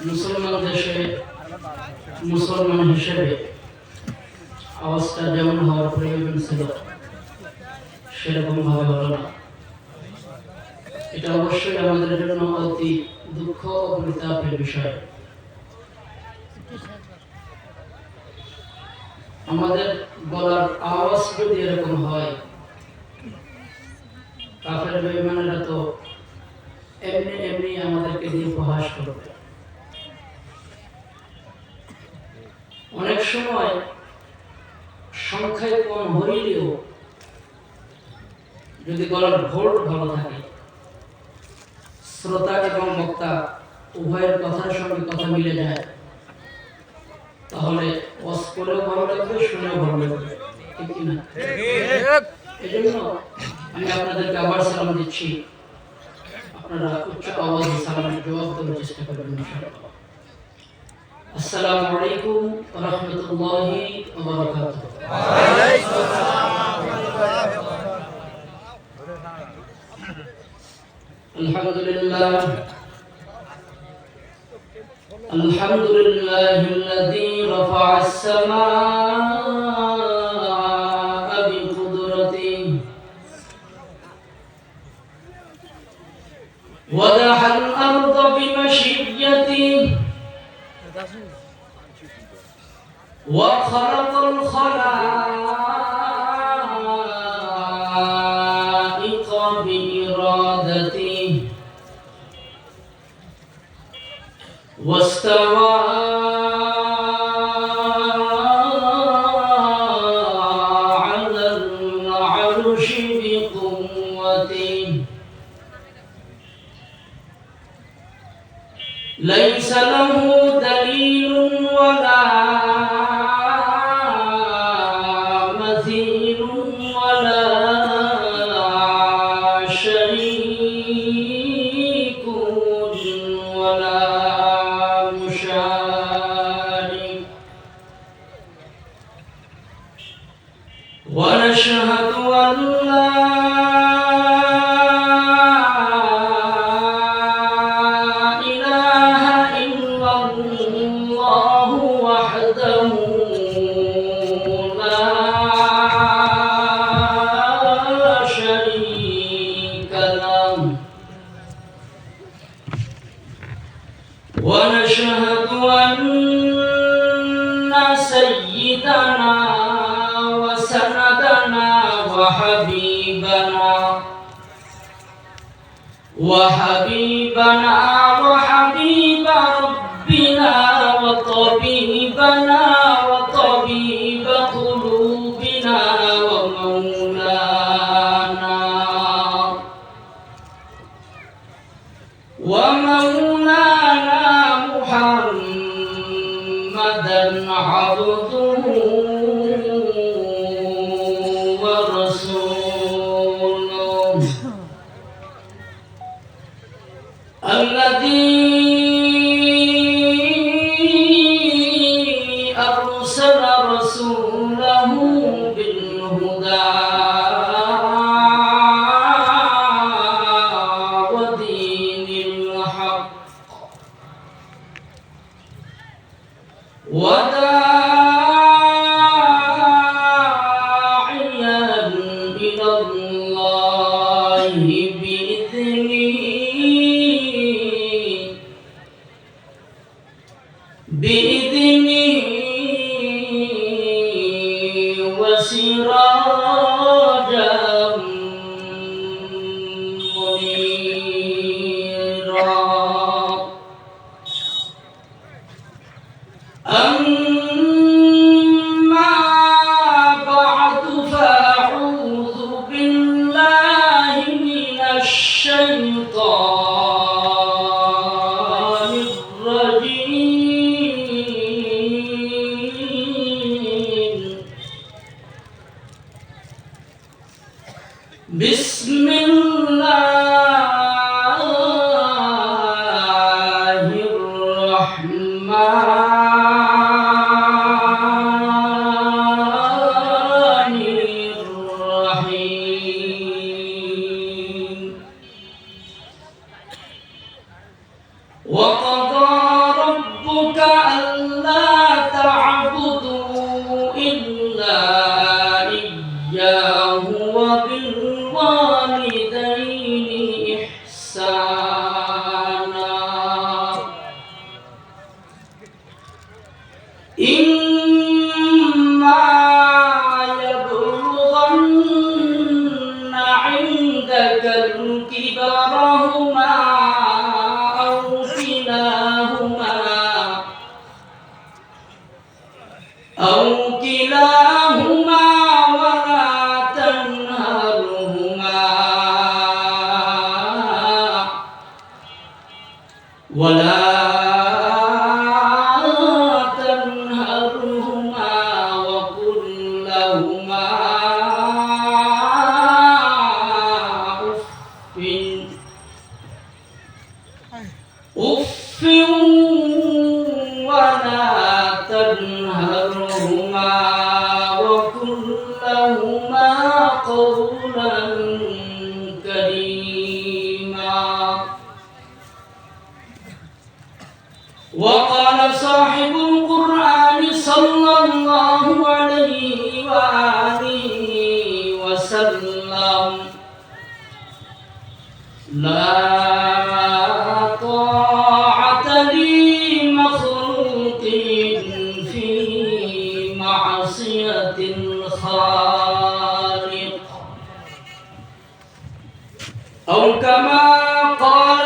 মুসলমান দেশে মুসলমান হিসেবে অবস্থা যেমন হওয়ার প্রয়োজন ছিল সেরকম ভাবে হলো না। এটা অবশ্যই আমাদের জন্য অতি দুঃখ ও পরিতাপের বিষয়। আমাদের বলার আওয়াজ যদি এরকম হয়, কাফের বেঈমানেরা তো এমনি এমনি আমাদেরকে দিয়ে উপহাস করবে। অনেক সময় সংখ্যায় কম হইলেও যদি গলার ভোট ভালো থাকে, শ্রোতা এবং বক্তা উভয়ের কথার সঙ্গে কথা মিলে যায়, তাহলে ওয়াজ করেও ভালো লাগবে, শুনেও ভালো লাগবে, ঠিক কিনা? এজন্য আমি আপনাদেরকে আবার সালাম দিচ্ছি। আপনারা উচ্চ আওয়াজে সালামের জবাব দেওয়ার চেষ্টা করবেন ইনশাআল্লাহ। আসসালামু আলাইকুম ওয়া রাহমাতুল্লাহি ওয়া বারাকাতুহু। ওয়া আলাইকুম আসসালাম ওয়া রাহমাতুল্লাহি ওয়া বারাকাতুহু। আলহামদুলিল্লাহ আলহামদুলিল্লাহিল্লাযী রাফা'আস সামা'a বিকুদরাতিহি ওয়া দাহাল আরদা বিমাশিয়্যাতিহি ওয়া খালাকাল খালাইকা বিইরাদাতিহি واستوى على العرش بقوته ليس له دليل ولا مثيل ولا شريك ولا ونشهد أن لا إله إلا الله وحده لا شريك له ونشهد أن سيدنا وسندنا وحبيبنا وحبيب ربنا وطبيبنا وطبيب قلوبنا ومولانا محمدا عبده الذي أرسل رسوله بالهدى ودين الحق وداعيا إلى الله بإذنه وسراجا منيرا أما بعد فأعوذ بالله من الشيطان الرجيم. بسم الله الرحمن الرحيم. وقضى ربك ألا تعبدوا إلا إياه وبالوالدين إحسانا إما يبلغن عندك الكبر هما أو كلاهما ولا تنهرهما وقل لهما أف ولا تنهرهما وقل لهما قولا كريما. وقال صاحب القرآن صلى الله عليه وآله وسلم لا طاعة لمخلوق في معصية الخالق أو كما قال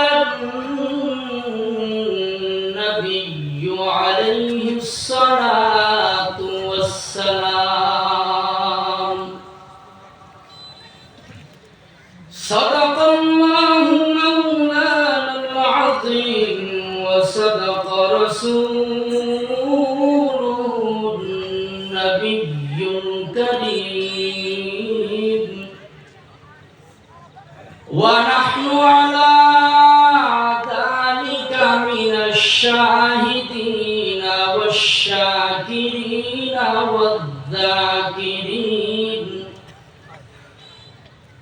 النبي عليه الصلاة والسلام. صدق الله مولانا العظيم وصدق رسوله النبي الكريم ونحن على ذلك من الشاهدين والشاكرين والذاكرين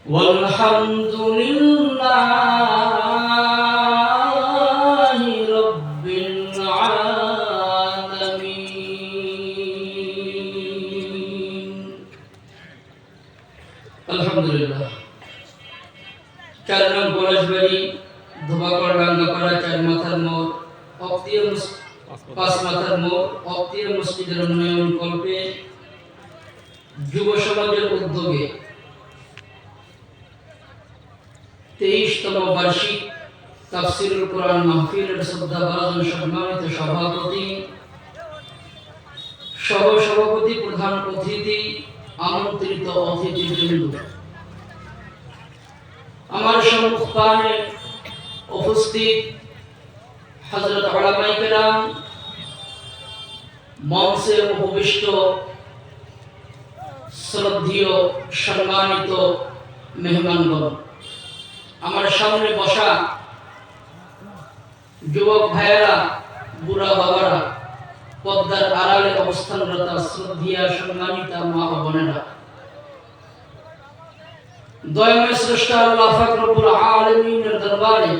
والحمد لله رب العالمين. الحمد لله. চারনাম পলাশবাড়ি ধোবাকড় ডাঙ্গাপাড়া চার মাথার মোড় পাঁচ মাথার মোড় অক্তিয়া মসজিদের উন্নয়ন কল্পে যুব সমাজের উদ্যোগে 23তম বার্ষিক তাফসীরুল কোরআন মাহফিলের শ্রদ্ধাভাজন সম্মানিত সভাপতি, সভাপতি, প্রধান অতিথি, আমন্ত্রিত অতিথিবৃন্দ, আমার সম্মুখপানে উপস্থিত হযরত উলামায়ে কেরাম, মঞ্চে উপবিষ্ট শ্রদ্ধেয় সম্মানিত মেহমানগণ, আমার সামনে বসা যুবক ভাইয়েরা, বুড়া বাবারা, পর্দার আড়ালে অবস্থানরত শ্রদ্ধেয় সম্মানিতা মা ও বোনেরা, দয়াময় স্রষ্টা আল্লাহ পাক রব্বুল আলামিনের দরবারে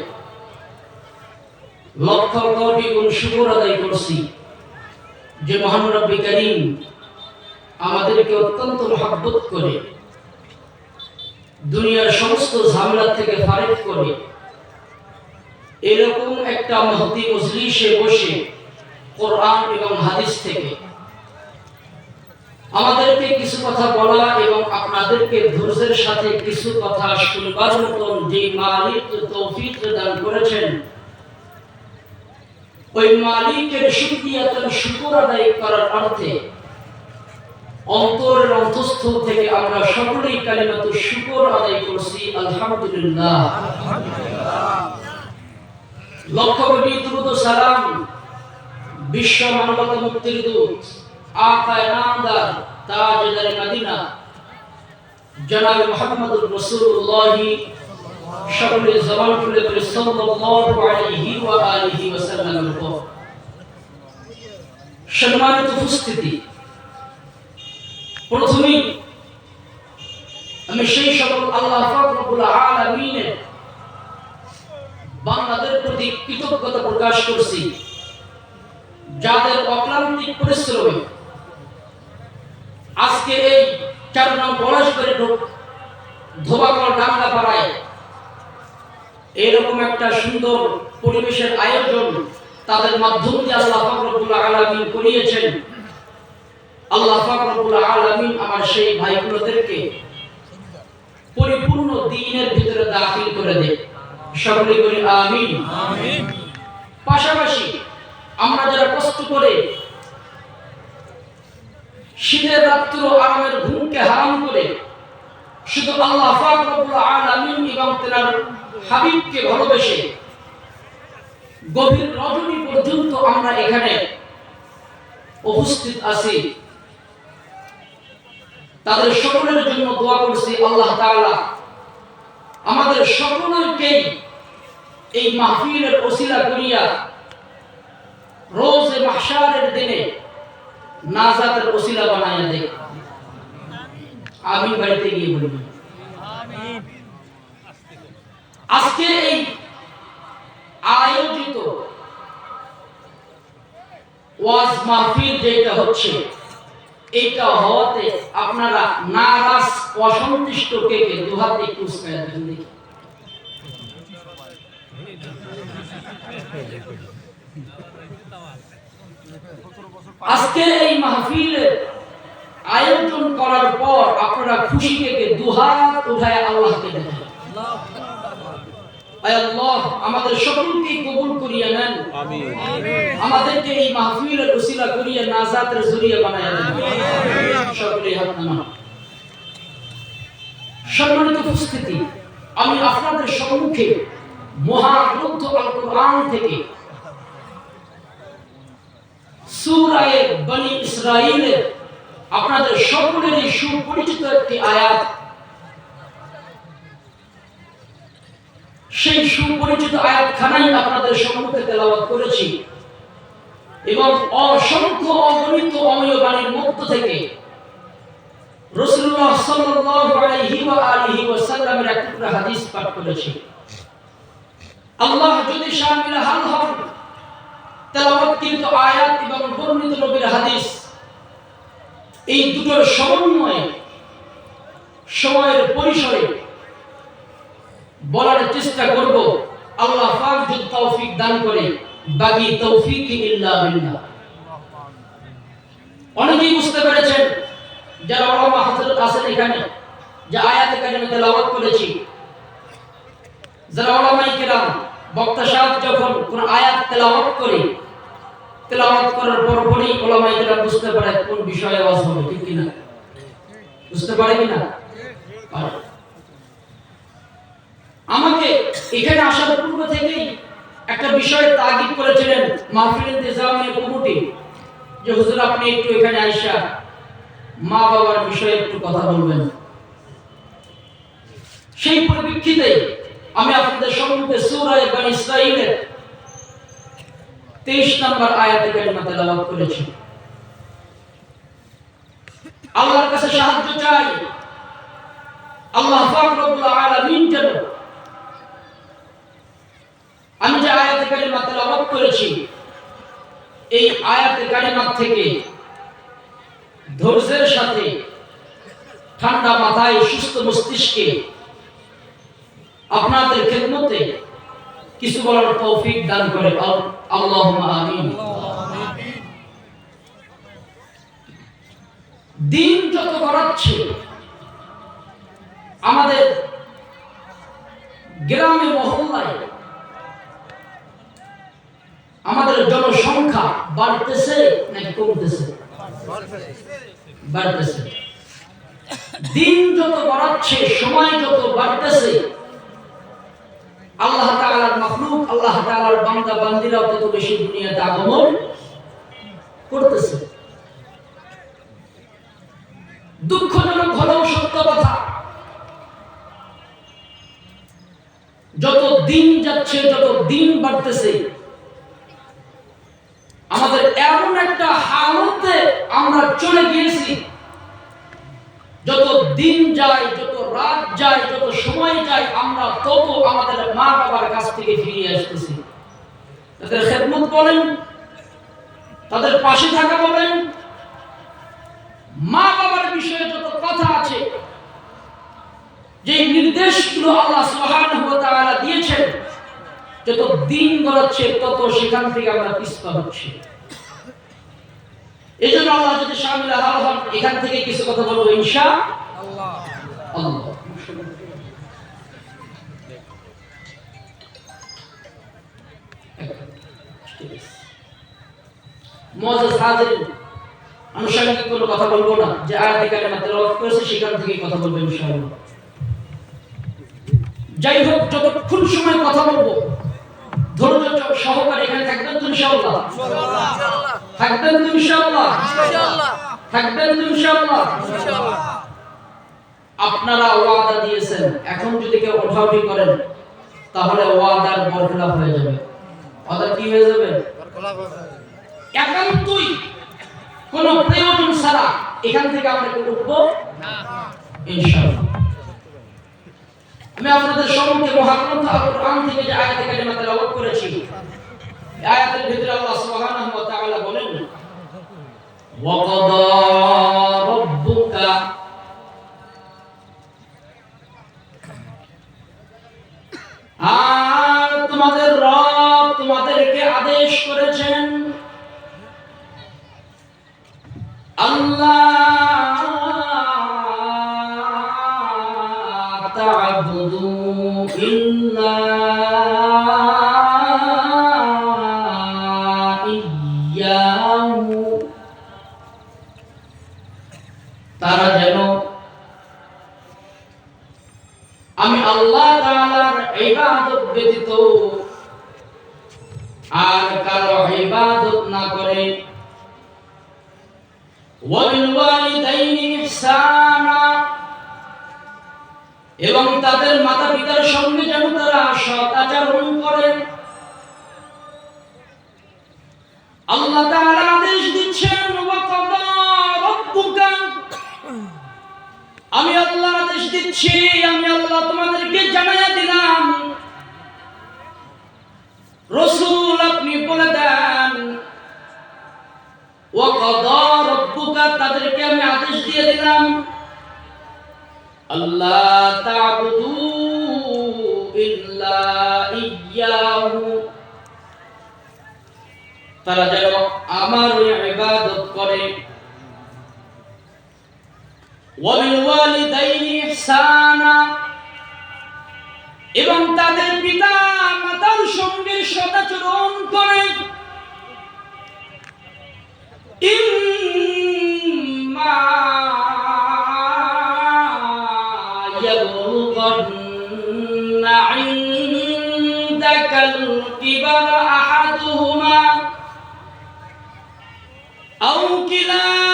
লক্ষ কোটি গুণ শুকর আদায় করছি যে মহান রব্বি করিম আমাদেরকে অত্যন্ত মহব্বত করে দুনিয়ার সমস্ত ঝামেলা থেকে ফারেক করে এরকম একটা মহতি মজলিসে বসে কোরআন এবং হাদিস থেকে আমাদেরকে কিছু কথা বলা এবং আপনাদেরকে ধৈর্যের সাথে কিছু কথা শুনবার মতন যে মালিক তৌফিক দান করেছেন, ওই মালিকের শুকরিয়াতন শুকর আদায় করার অর্থে অন্তরের অন্তঃস্থল থেকে আমরা সকলেই কালিমাতু শুকর আদায় করছি আলহামদুলিল্লাহ। লক্ষ কোটি দুরূদ ও সালাম বিশ্ব মানবতা মুক্তির দূত আকায়ে নামদার তাজদার মদিনা জনাব মুহাম্মদুর রাসূলুল্লাহ সকলে জবান খুলে বলে সাল্লাল্লাহু আলাইহি ওয়া আলিহি ওয়াসাল্লামের উপর। সম্মানিত উপস্থিতি, প্রথমেই আমি সেই সকল আল্লাহ পাক রব্বুল আলামিনের বাংলাদেশ প্রতি কৃতজ্ঞতা প্রকাশ করছি, যাদের অক্লান্তিক পরিশ্রমে আজকে এই 4 নং পলাশবাড়ি ধোবাকল ডাঙ্গাপাড়ায় এরকম একটা সুন্দর পরিবেশের আয়োজন তাদের মাধ্যম দিয়ে আল্লাহ পাক রব্বুল আলামিন করিয়েছেন। আল্লাহ পাক রব্বুল আলামিন আমার সেই ভাইগুলোদেরকে পরিপূর্ণ দ্বীনের ভিতরে দাখিল করে দেয়। সকলে বলি আমিন। আমিন। পাশাপাশি আমরা যারা কষ্ট করে শীতের রাত্র আরামের ঘুমকে হারাম করে শুধু আল্লাহ পাক রব্বুল আলামিন এবং তার হাবিবকে ভালোবেসে গভীর রজনী পর্যন্ত আমরা এখানে উপস্থিত আছি, তাদের সকলের জন্য দোয়া করছি আল্লাহ তাআলা আমাদের সকলকে এই মাহফিলের ওসিলা করিয়া রোজে মাহশারের দিনে নাজাতের ওসিলা বানায়া দেয়। আমিন। বাড়িতে গিয়ে বলবেন আমিন। আজকে এই আয়োজিত ওয়াজ মাহফিল যেটা হচ্ছে, এটা হওয়াতে আপনারা নারাজ অসন্তুষ্ট কে কে দুহাতে একটু উস্কায়া দেন দেখি। আজকে এই মাহফিলের আয়োজন করার পর আপনারা খুশি কে কে দুহাত উঠায় আল্লাহকে দেখেন। আল্লাহ আমাদের সকলকে কবুল করিয়া নেন। আমিন। আমাদেরকে এই মাহফিলের ওসিলা করিয়া নাজাতের জরিয়া বানায়া দেন। আমিন। সকলে হাত নামান। সম্মানিত উপস্থিতি, আমি আপনাদের সম্মুখে মহাগ্রন্থ আল কোরআন থেকে সূরা বনি ইসরাঈলের আপনাদের সকলেরই সুপরিচিত একটি আয়াত, সেই সুপরিচিত আয়াতখানাই আপনাদের সম্মুখে তেলাওয়াত করেছি এবং অসংখ্য অগণিত অমীয় বাণীর মধ্য থেকে রাসূলুল্লাহ সাল্লাল্লাহু আলাইহি ওয়া আলিহি ওয়াসাল্লামের একটা হাদিস পাঠ করেছি। আল্লাহ যদি শামিল হাল হন, তেলাওয়াতকৃত আয়াত এবং বর্ণিত নবীর হাদিস এই দুটোর সমন্বয়ে সময়ের পরিসরে বলার চেষ্টা করব। আল্লাহ পাক যদি তৌফিক দান করে, বাকি তৌফিক ইল্লা বিল্লাহ। অনেকেই বুঝতে পেরেছেন যারা ওলামা হযরত আছেন এখানে, যে আয়াতে কারিমা তেলাওয়াত করেছি, যারা ওলামায়ে কেরাম বক্তা সাহেব যখন কোন আয়াত তেলাওয়াত করে, তেলাওয়াত করার পরপরই ওলামায়ে কেরাম বুঝতে পারে কোন বিষয়ে ওয়াজ হবে, ঠিক কি না? বুঝতে পারে কি না? আমাকে এখানে আসার পূর্ব থেকেই একটা বিষয় তাগিদ করেছিলেন মাহফিল ইন্তেজামিয়া কমিটি, যে হুজুর আপনি একটু এখানে আইসা মা বাবার বিষয়ে একটু কথা বলবেন। সেই পরিপ্রেক্ষিতে আমি আপনাদের সম্মুখে সূরা বনি ইসরাঈলের 23 নম্বর আয়াতে কারিমা তেলাওয়াত করেছি। আল্লাহর কাছে সাহায্য চাই, আল্লাহ পাক রব্বুল আলামিন যেন আমি যে আয়াতে কারিমা তেলাওয়াত করেছি এই আয়াতে কারিমা থেকে ধৈর্যের সাথে ঠান্ডা মাথায় সুস্থ মস্তিষ্কে আপনাদের খেদমতে কিছু বলার তৌফিক দান করে আল্লাহুম্মা আমিন। দিন যত বাড়ছে আমাদের গ্রামে মহল্লায় আমাদের জনসংখ্যা বাড়তেছে নাকি কমতেছে? বাড়তেছে। দিন যত বাড়ছে, সময় যত বাড়তেছে, আল্লাহ তাআলার মাখলুক, আল্লাহ তাআলার বান্দা বান্দীরা তত বেশি দুনিয়াতে আগমন করতেছে। দুঃখজনক হলেও সত্য কথা, যত দিন যাচ্ছে, যত দিন বাড়তেছে, আমাদের এমন একটা হালতে আমরা চলে গিয়েছি যত দিন যায়, যত রাত যায়, যত সময় যায়, আমরা তত আমাদের মা বাবার কাছ থেকে ফিরে আসতেছি। তাদের খেদমত বলেন, তাদের পাশে থাকা বলেন, মা বাবার বিষয়ে যত কথা আছে, যে নির্দেশগুলো আল্লাহ সুবহানাহু ওয়া তাআলা দিয়েছেন, যত দিন গড়াচ্ছে তত সেখান থেকে আমরা পিছপা হচ্ছি। এই জন্য আল্লাহ যদি শামিল হন, এখান থেকে কিছু কথা বলবো ইনশাআল্লাহ। আল্লাহ মুআজ্জাজ হাজিরিন, আনুষঙ্গিক কোনো কথা বলবো না, যে আয়াতে কারিমা তেলাওয়াত করেছে সেখান থেকে কথা বলবো ইনশাআল্লাহ। যাই হোক, যতক্ষণ সময় কথা বলবো ধৈর্য সহকারে এখানে থাকবেন তো ইনশাআল্লাহ? থাকবেন তো ইনশাআল্লাহ? থাকবেন তো ইনশাআল্লাহ? আপনারা ওয়াদা দিয়েছেন, এখন যদি কেউ ওঠাউঠি করেন তাহলে ওয়াদার বরখলাফ হয়ে যাবে। ওয়াদা কি হয়ে যাবে? একান্তই কোনো প্রয়োজন ছাড়া এখান থেকে আমরা কেউ উঠবো না ইনশাআল্লাহ। আমি আপনাদের সম্মুখে মহাগ্রন্থ আল কোরআন থেকে যে আয়াতে কারিমা তেলাওয়াত করেছি, এই আয়াতের ভিতরে আল্লাহ সুবহানাহু ওয়া তাআলা বলেন, ওয়া ক্বাদা রাব্বুকা, আর তোমাদের রব তোমাদেরকে আদেশ করেছেন আল্লাহ তা'বুদু ইল্লা ইয়্যাহু, তারা যেন আমি আল্লাহ তাআলার ইবাদত ব্যতীত আর কারো ইবাদত না করে। ওয়াবিল ওয়ালিদাইনি ইহসানা, এবং তাদের মাতা পিতার সঙ্গে যেন তারা সৎ আচরণ করে। আল্লাহ তাআলা আদেশ দিচ্ছেন, ওয়া ক্বাদা রাব্বুকা, আমি আল্লাহ আদেশ দিচ্ছি, আমি আল্লাহ তোমাদেরকে জানাইয়া দিলাম, রাসূল আপনি বলে দেন, ওয়া ক্বাদা রাব্বুকা, তাদেরকে আমি আদেশ দিয়ে দিলাম, আল্লাহ তা'বুদু ইল্লা ইয়্যাহু, তারা যেন আমার ইবাদত করে। ওয়াবিল ওয়ালিদাইনি ইহসানা, এবং তাদের পিতা মাতার সঙ্গে সদাচরণ করে। ইম্মা ইয়াবলুগান্না ইনদাকাল কিবারা আহাদুহুমা আও কিলাহুমা,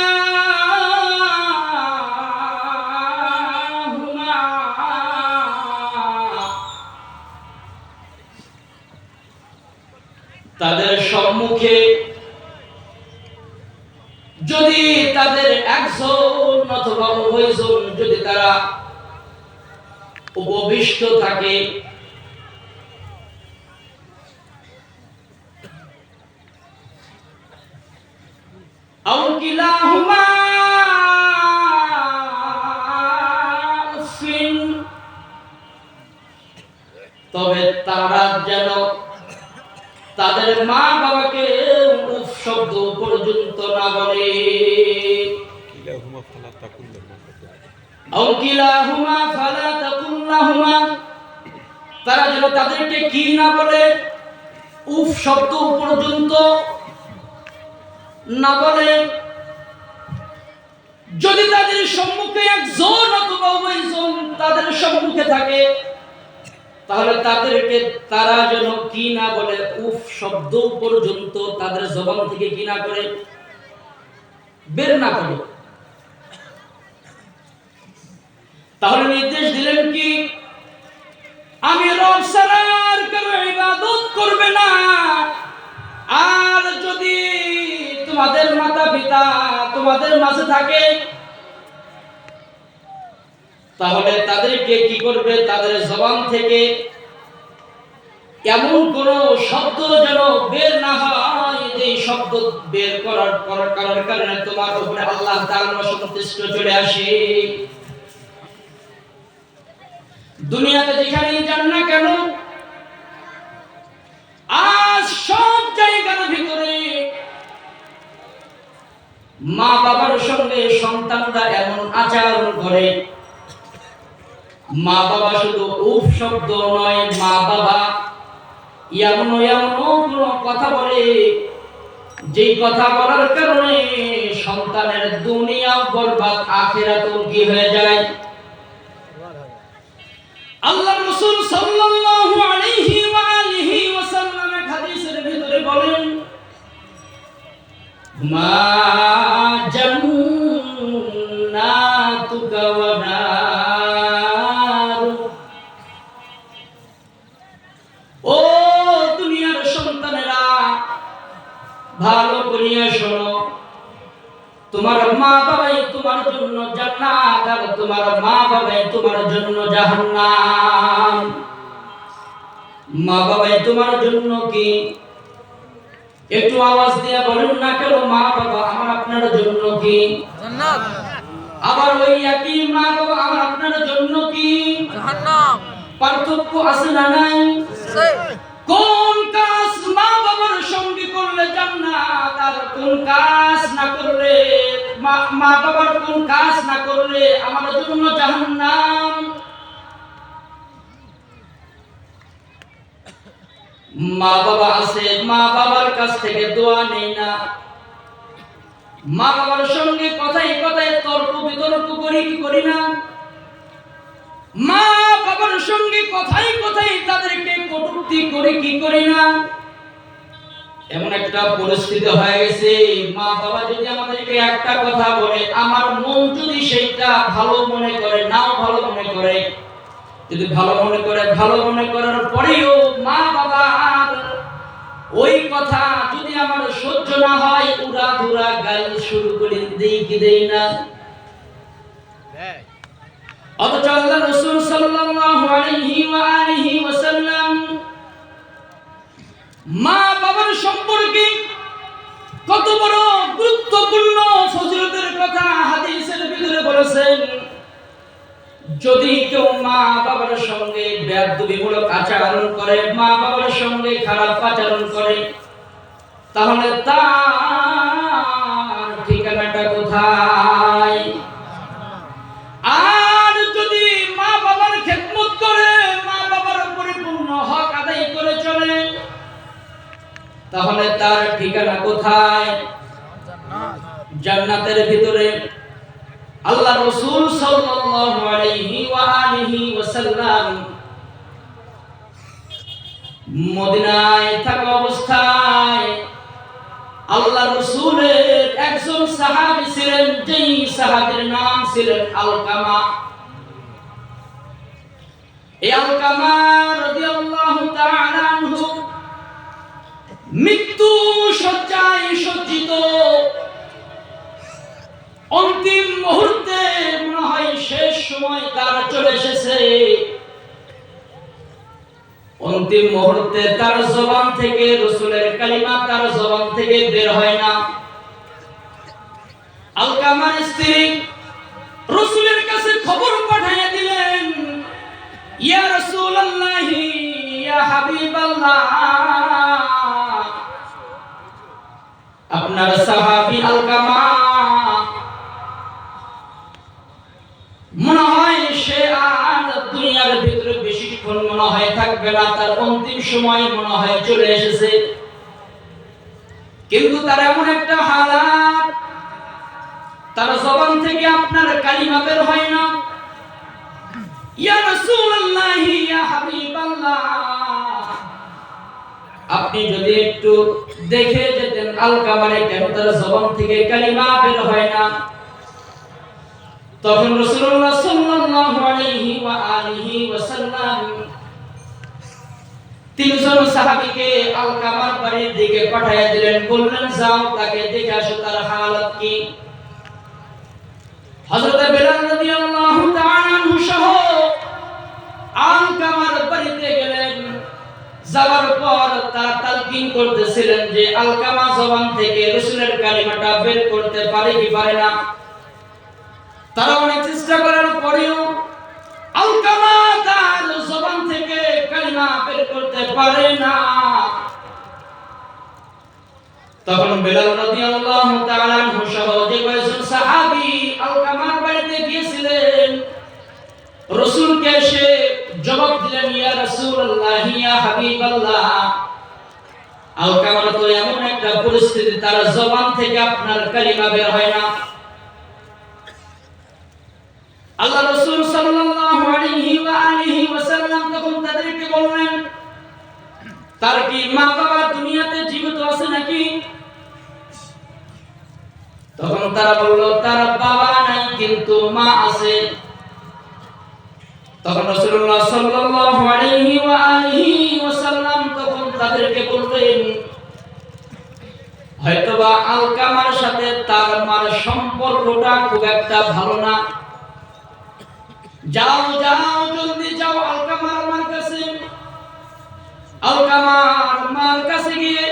তাদের সম্মুখে যদি তাদের একজন অথবা উভয়জন যদি তারা উপবিষ্ট থাকে, আও কিলাহুমা উফিন, তবে তারা যেন তাদের মা বাবাকে উফ শব্দ পর্যন্ত না বলে। আও কিলাহুমা ফালা তাকুল লাহুমা, তারা যেন তাদেরকে কি না বলে, উফ শব্দ পর্যন্ত না বলে। যদি তাদের সম্মুখে একজন অথবা উভয়জন তাদের সম্মুখে থাকে, তাহলে তাদেরকে তারা যেন কি না বলে, উফ শব্দ পর্যন্ত তাদের জবান থেকে কি না করে, বের না করে। তাহলে নির্দেশ দিলেন কি, আমি রব ছাড়া আর কারো ইবাদত করবে না। আর যদি তোমাদের মাতা পিতা তোমাদের মাঝে থাকে, তাহলে তাদেরকে কি করবে? তাদের জবান থেকে এমন কোন শব্দ যেন বের না হয় যে শব্দ বের করার কারণে তোমার উপরে আল্লাহ তাআলার অসন্তুষ্ট চলে আসে। দুনিয়াতে যেখানেই যান না কেন, আজ সব জায়গার ভিতরে মা বাবার সঙ্গে সন্তানরা এমন আচরণ করে, মা বাবা শুধু উফ শব্দ নয়, মা বাবা এমন কোন কথা বলে যে কথা বলার কারণে সন্তানের দুনিয়া বরবাদ, আখিরাতও কি হয়ে যায়। আল্লাহ রাসূল সাল্লাল্লাহু আলাইহি ওয়া আলিহি ওয়াসাল্লাম হাদিসের ভিতরে বলেন, মা জান্নাতুকা ওয়া নার। ও দুনিয়ার সন্তানেরা, ভালো করিয়া শোনো, তোমার মা বাবাই তোমার জন্য জান্নাত আর তোমার মা বাবাই তোমার জন্য জাহান্নাম। মা বাবাই তোমার জন্য কি? একটু আওয়াজ দিয়ে বলেন না কেন, মা বাবা আমার আপনার জন্য কি? জান্নাত। আবার ওই একই মা বাবা আমার আপনার জন্য কি? জাহান্নাম। পার্থক্য আছে না নাই? কোন কাজ মা বাবার সঙ্গে করলে জান্নাত আর কোন কাজ না করলে, মা বাবার কোন কাজ না করলে আমার জন্য জাহান্নাম। মা বাবা আছে, মা বাবার কাছ থেকে দোয়া নেই না, মা বাবার সঙ্গে কথায় কথায় তর্ক বিতর্ক করি কি করি না, মা বাবার সঙ্গে কথায় কথায় তাদেরকে কটূক্তি করি কি করি না। এমন একটা পরিস্থিতি হয়ে গেছে, মা বাবা যদি আমাদেরকে একটা কথা বলে, আমার মন যদি সেইটা ভালো মনে করে, নাও ভালো মনে করে, যদি ভালো মনে করে, ভালো মনে করার পরেও মা বাবা ওই কথা যদি আমার সহ্য না হয়, উড়া ধুরা গাল শুরু করে দেই কি দেই না। অথচ আল্লাহ রাসূল সাল্লাল্লাহু আলাইহি ওয়া আলিহি ওয়াসাল্লাম মা বাবার সম্পর্কে কত বড় গুরুত্বপূর্ণ ফজিলতের কথা হাদিসের ভিতরে বলেছেন। যদি কেউ মা বাবার সঙ্গে বেয়াদবিমূলক আচরণ করে, মা বাবার সঙ্গে খারাপ আচরণ করে, তাহলে তার ঠিকানাটা কোথায়? আর যদি মা বাবার খেদমত করে, মা বাবার পরিপূর্ণ হক আদায় করে চলে, তাহলে তার ঠিকানা কোথায়? জান্নাতের ভিতরে। আল্লাহ রাসূল সাল্লাল্লাহু আলাইহি ওয়া আলিহি ওয়াসাল্লাম মদিনায় থাকা অবস্থায় আল্লাহ রাসূলের একজন সাহাবী ছিলেন, যেই সাহাবীর নাম ছিলেন আলকামা। এই আলকামা রাদিয়াল্লাহু তাআলা আনহু মৃত্যু শয্যায় সজ্জিত, অন্তিম মুহূর্তে মনে হয় শেষ সময় তার চলে এসেছে। অন্তিম মুহূর্তে তার জবান থেকে রাসূলের কালিমা তার জবান থেকে বের হয় না। আলকামার স্ত্রী রাসূলের কাছে খবর পাঠিয়ে দিলেন, ইয়া রাসূলুল্লাহ, ইয়া হাবিবাল্লাহ, আপনার সাহাবী আলকামা মনে হয় সে আর দুনিয়ার ভিতরে বেশিক্ষণ মনে হয় থাকবে না, তার অন্তিম সময় মনে হয় চলে এসেছে। কিন্তু তার এমন একটা হালাত, তার জবান থেকে আপনার কালিমা বের হয় না। ইয়া রাসূলুল্লাহ, ইয়া হাবিবাল্লাহ, আপনি যদি একটু দেখে যেতেন আলকামারে কেন তার জবান থেকে কালিমা বের হয় না। তখন রাসূলুল্লাহ সাল্লাল্লাহু আলাইহি ওয়া আলিহি ওয়াসাল্লাম তিনজন সাহাবীকে আলকামার বাড়ির দিকে পাঠিয়ে দিলেন, বললেন যাও তাকে দেখে আসো তার হালাত কি। হযরত বেলাল রাদিয়াল্লাহু তাআলা আনহু সহ আলকামার বাড়িতে গেলেন। যাওয়ার পর তারা তালকিন করতেছিলেন যে আলকামা জবান থেকে রাসূলের কালিমাটা বের করতে পারে কি পারে না। তারা অনেক চেষ্টা করার পরেও আলকামা তার জবান থেকে কালিমা বের করতে পারে না। তখন বেলাল রাদিয়াল্লাহু তাআলা আনহু সহ যে কয়েকজন সাহাবী আলকামার বাড়িতে গিয়েছিলেন, রাসূলকে এসে জবাব দিলেন, ইয়া রাসূলুল্লাহ, ইয়া হাবিবাল্লাহ, আলকামার তো এমন একটা পরিস্থিতি তার জবান থেকে আপনার কালিমা বের হয় না। আল্লাহ রাসূল সাল্লাল্লাহু আলাইহি ওয়া আলিহি ওয়াসাল্লাম তখন তাদেরকে বললেন, তার কি মা বাবা দুনিয়াতে জীবিত আছে নাকি? তখন তারা বলল, তার বাবা নাই কিন্তু মা আছে। তখন রাসূলুল্লাহ সাল্লাল্লাহু আলাইহি ওয়া আলিহি ওয়াসাল্লাম তখন তাদেরকে বললেন, হয়তোবা আলকামার সাথে তার মার সম্পর্কটা খুব একটা ভালো না। যাও যাও, জলদি যাও আলকামার মার কাছে। আলকামার মার কাছে গিয়ে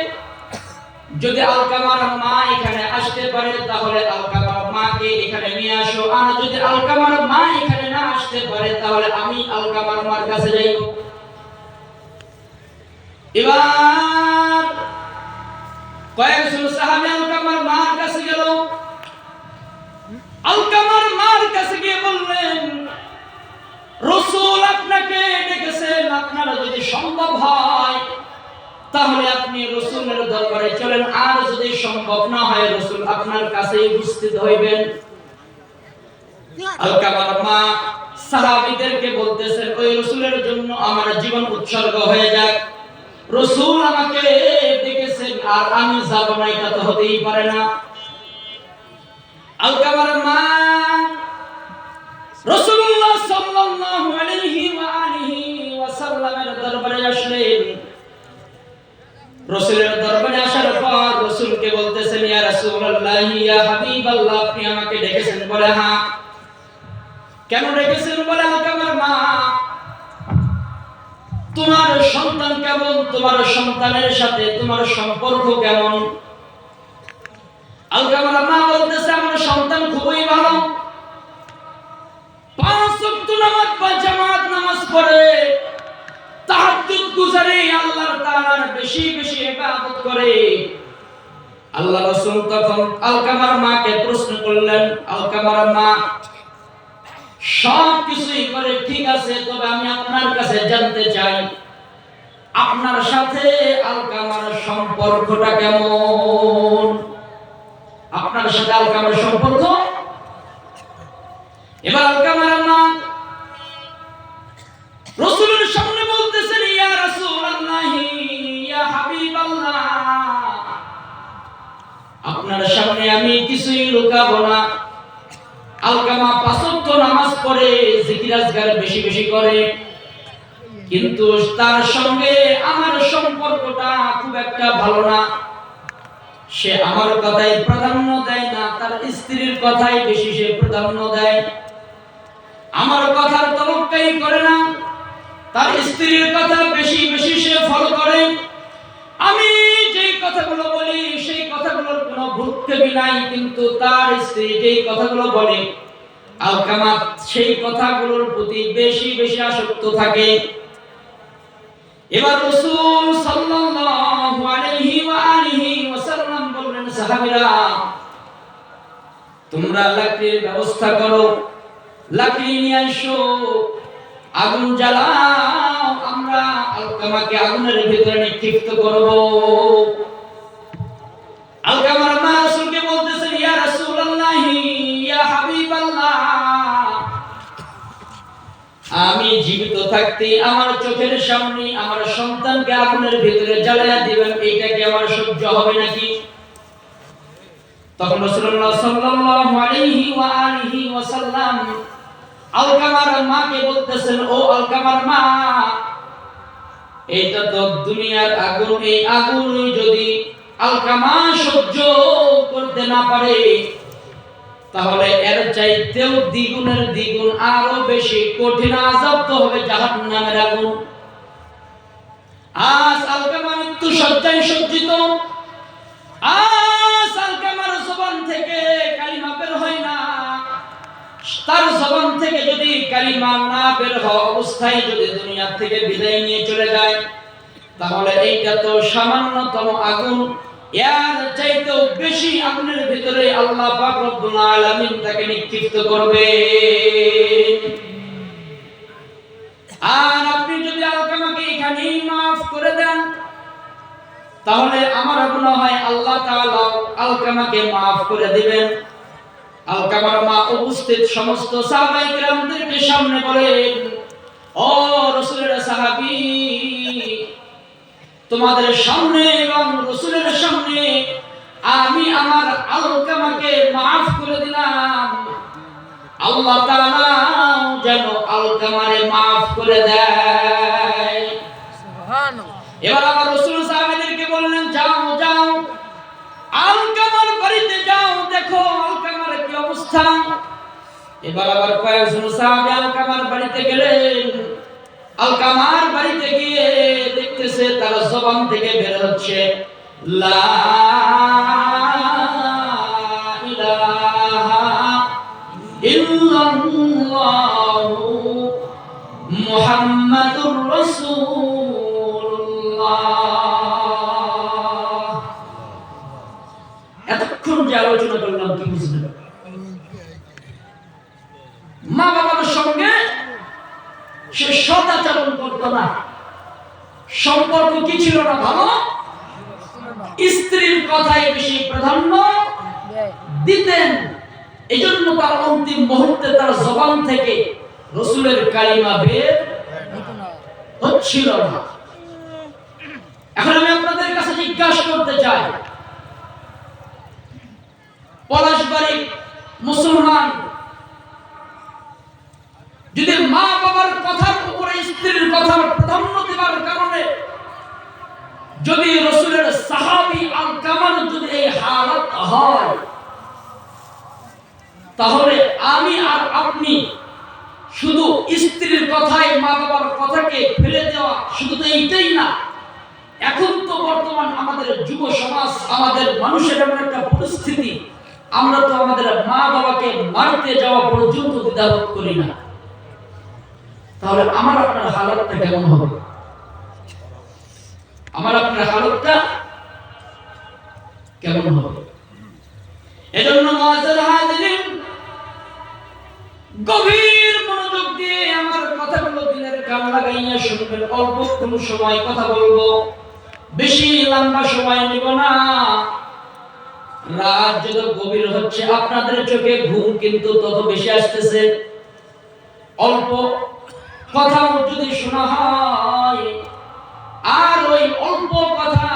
যদি আলকামার মা এখানে আসতে পারে তাহলে আলকামার মাকে এখানে নিয়ে আসো, আর যদি আলকামার মা এখানে না আসতে পারে তাহলে আমি আলকামার মার কাছে যাই। এবার কয়েকজন সাহাবী আলকামার মার কাছে গেল। আলকামার মার কাছে গিয়ে বললেন, রাসূল আপনাকে ডেকেছেন, আপনার যদি সম্ভব হয় তাহলে আপনি রাসূলের দরবারে চলেন, আর যদি সম্ভব না হয় রাসূল আপনার কাছে উপস্থিত হইবেন। আলকামার মা সাহাবীদেরকে বলতেছেন, ওই রাসূলের জন্য আমার জীবন উৎসর্গ হয়ে যাক, রাসূল আমাকে ডেকেছেন আর আমি যাব না, এটা তো হতেই পারে না। আলকামার মা রাসূলুল্লাহ সাল্লাল্লাহু আলাইহি ওয়া আলিহি ওয়াসাল্লামের দরবারে আসলেন। রাসূলের দরবারে আসার পর রাসূলকে বলতেছেন, ইয়া রাসূলুল্লাহ, ইয়া হাবিবাল্লাহ, আপনি আমাকে ডেকেছেন? বলে, হ্যাঁ। কেন ডেকেছেন? বলে, আলকামার মা, তোমার সন্তান কেমন? তোমার সন্তানের সাথে তোমার সম্পর্ক কেমন? আলকামার মা বলতেছে, আমার সন্তান খুবই ভালো, 5 ওয়াক্ত নামাজ বা জামাত নামাজ পড়ে, তাহাজ্জুদ গুজারে, আল্লাহর তাআলার বেশি বেশি ইবাদত করে। আল্লাহ রাসূল তখন আলকামার মাকে প্রশ্ন করলেন, আলকামার মা, সব কিছুই করে ঠিক আছে, তবে আমি আপনার কাছে জানতে চাই আপনার সাথে আলকামার সম্পর্কটা কেমন? আপনার সাথে আলকামার সম্পর্ক? এবার আলকামার মা রাসূলের সামনে বলতেছেন, ইয়া রাসূলুল্লাহ, ইয়া হাবিবাল্লাহ, আপনার সামনে আমি কিছুই লুকাবো না। আলকামা 5 ওয়াক্ত নামাজ পড়ে, জিকির আজকার বেশি বেশি করে, কিন্তু তার সঙ্গে আমার সম্পর্কটা খুব একটা ভালো না। সে আমার কথাই প্রাধান্য দেয় না, তার স্ত্রীর কথাই বেশি সে প্রাধান্য দেয়। আমার কথার তওয়াক্কুই করে না, তার স্ত্রীর কথা বেশি বেশি সে ফলো করে। আমি যেই কথাগুলো বলি সেই কথাগুলোর কোনো ভ্রুক্ষেপই নাই, কিন্তু তার স্ত্রী যেই কথাগুলো বলে আলকামা সেই কথাগুলোর প্রতি বেশি বেশি আসক্ত থাকে। এবার রাসূল সাল্লাল্লাহু আলাইহি ওয়া আলিহি ওয়াসাল্লাম বললেন, সাহাবীরা, তোমরা লাকড়ির ব্যবস্থা করো, লাকড়ি নিয়ে আসো, আগুন জ্বালাও, আমরা আলকামাকে আগুনের ভিতরে নিক্ষিপ্ত করব। আলকামার মা রাসূলকে বলতেছেন, ইয়া রাসূলুল্লাহ, ইয়া হাবিবাল্লাহ, আমি জীবিত থাকতে আমার চোখের সামনে আমার সন্তানকে আগুনের ভিতরে জ্বালায়া দিবেন, এইটা কি আমার সহ্য হবে নাকি? তখন রাসূলুল্লাহ সাল্লাল্লাহু আলাইহি ওয়া আলিহি ওয়াসাল্লাম আলকামার মাকে বলতেছেন, ও আলকামার মা, এটা তো দুনিয়ার আগুন, এই আগুন যদি আলকামা সহ্য করতে না পারে তাহলে এর চাইতেও দ্বিগুণের দ্বিগুণ আরো বেশি কঠিন আযাব তো হবে জাহান্নামের আগুন। আজ আলকামা মৃত্যু সজ্জায় সজ্জিত, আজ আলকামার জবান থেকে কালিমা বের হয় না। তার জবান থেকে যদি কালিমা না বের হওয়া অবস্থায় যদি দুনিয়া থেকে বিদায় নিয়ে চলে যায়, তাহলে এইটা তো সামান্যতম আগুন। এর চাইতেও বেশি আগুনের ভিতরে আল্লাহ পাক রব্বুল আলামিন তাকে নিক্ষিপ্ত করবে। আর আপনি যদি আলকামাকে এখানেই মাফ করে দেন, তাহলে আমার মনে হয় আল্লাহ তাআলা আলকামাকে মাফ করে দিবেন। আলকামার মা উপস্থিত সমস্ত সাহাবায়ে কিরামদেরকে সামনে বলেন, ও রাসূলের সাহাবী, তোমাদের সামনে এবং রাসূলের সামনে আমি আমার আলকামাকে maaf করে দিলাম, আল্লাহ তাআলা যেন আলকামারে maaf করে দেয়। সুবহানাল্লাহ। এবার আবার রাসূল সাহাবীদেরকে বললেন, যাও যাও আলকামার বাড়িতে যাও, দেখো আলকামার কি অবস্থা। এবার আবার কয়েকজন সাহাবী আলকামার বাড়িতে গেলেন। আলকামার বাড়িতে গিয়ে দেখতেছে তার জবান থেকে বের হচ্ছে লা ইলাহা ইল্লাল্লাহু মুহাম্মাদুর রাসূলুল্লাহ। এতক্ষণ যে আলোচনা করলাম কি বুঝলেন? মা বাবার সঙ্গে সে সদাচরণ করত না, সম্পর্ক কি ছিল না ভালো, স্ত্রীর কথায় বেশি প্রাধান্য দিতেন। এজন্য তার অন্তিম মুহূর্তে তার জবান থেকে রাসূলের কালিমা বের হচ্ছিল না। এখন আমি আপনাদের কাছে জিজ্ঞাসা করতে চাই, পলাশবাড়ি মুসলমান যদি মা বাবার কথার উপরে স্ত্রীর কথার প্রাধান্য দেওয়ার কারণে যদি রাসূলের সাহাবী আলকামার যদি এই হালত হয়, তাহলে আমি আর আপনি শুধু স্ত্রীর কথায় মা বাবার কথাকে ফেলে দেওয়া শুধু তো এইটাই না, এখন তো বর্তমান আমাদের যুব সমাজ, আমাদের মানুষের এমন একটা পরিস্থিতি, আমরা তো আমাদের মা বাবাকে মারতে যাওয়া পর্যন্ত দ্বিধাবোধ করি না। তাহলে আমার আপনার হালতটা কেমন হবে? আমার আপনার হালতটা কেমন হবে? এজন্য মুআজ্জাল হাজিরিন, গভীর মনোযোগ দিয়ে আমার কথাগুলো দিলের কান লাগাইয়া শুনবেন। অল্প কোন সময় কথা বলবো, বেশি লম্বা সময় নিব না। রাত যত গভীর হচ্ছে আপনাদের চোখে ঘুম কিন্তু তত বেশি আসতেছে। অল্প কথা যদি শোনা হয়, আর ওই অল্প কথা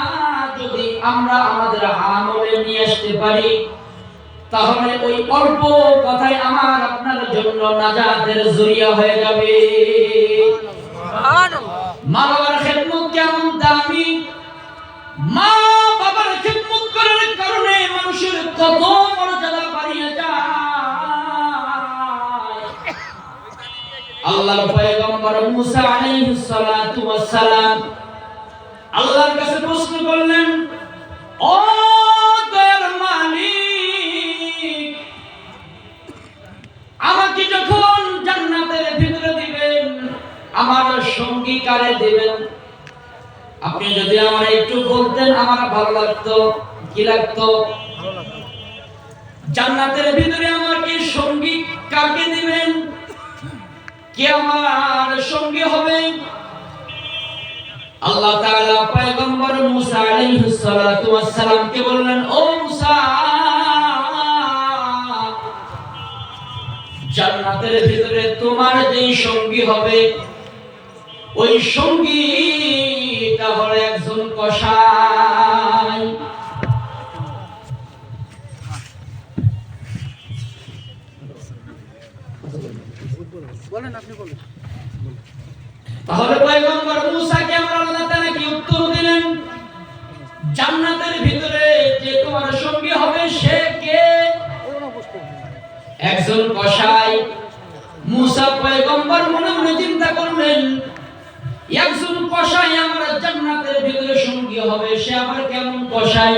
যদি আমরা আমাদের আমলে নিয়ে আসতে পারি, তাহলে ওই অল্প কথাই আমার আপনার জন্য নাজাতের জরিয়া হয়ে যাবে। মা বাবার খেদমত কেমন দামি, মা বাবার খেদমত করার কারণে মানুষের কত মর্যাদা বাড়িয়ে যায়। আল্লাহর পয়গম্বর মুসা আলাইহিস সালাতু ওয়াস সালাম আল্লাহর কাছে প্রশ্ন করলেন, ও দয়ার মালিক, আমাকে যখন জান্নাতের ভিতরে দিবেন, আমার সঙ্গী কারে দিবেন? আপনি যদি আমার একটু বলতেন আমার ভালো লাগতো। কি লাগতো? জান্নাতের ভিতরে আমাকে সঙ্গী কাকে দিবেন? কে আমার সঙ্গী হবে? আল্লাহ তাআলা পয়গম্বর মুসা আলাইহিস সালাতু ওয়াস সালামকে বললেন, ও মুসা, জান্নাতের ভিতরে তোমার যেই সঙ্গী হবে, ওই সঙ্গীটা হলো একজন কসাই। বলেন, আপনি বলেন। তাহলে পয়গম্বর মুসাকে আল্লাহ তাআলা কি উত্তর দিলেন? জান্নাতের ভিতরে যে তোমার সঙ্গী হবে সে কে? একজন কসাই মুসা পয়গম্বর মনে মনে চিন্তা করলেন, একজন কসাই আমার জান্নাতের ভিতরে সঙ্গী হবে, সে আবার কেমন কসাই?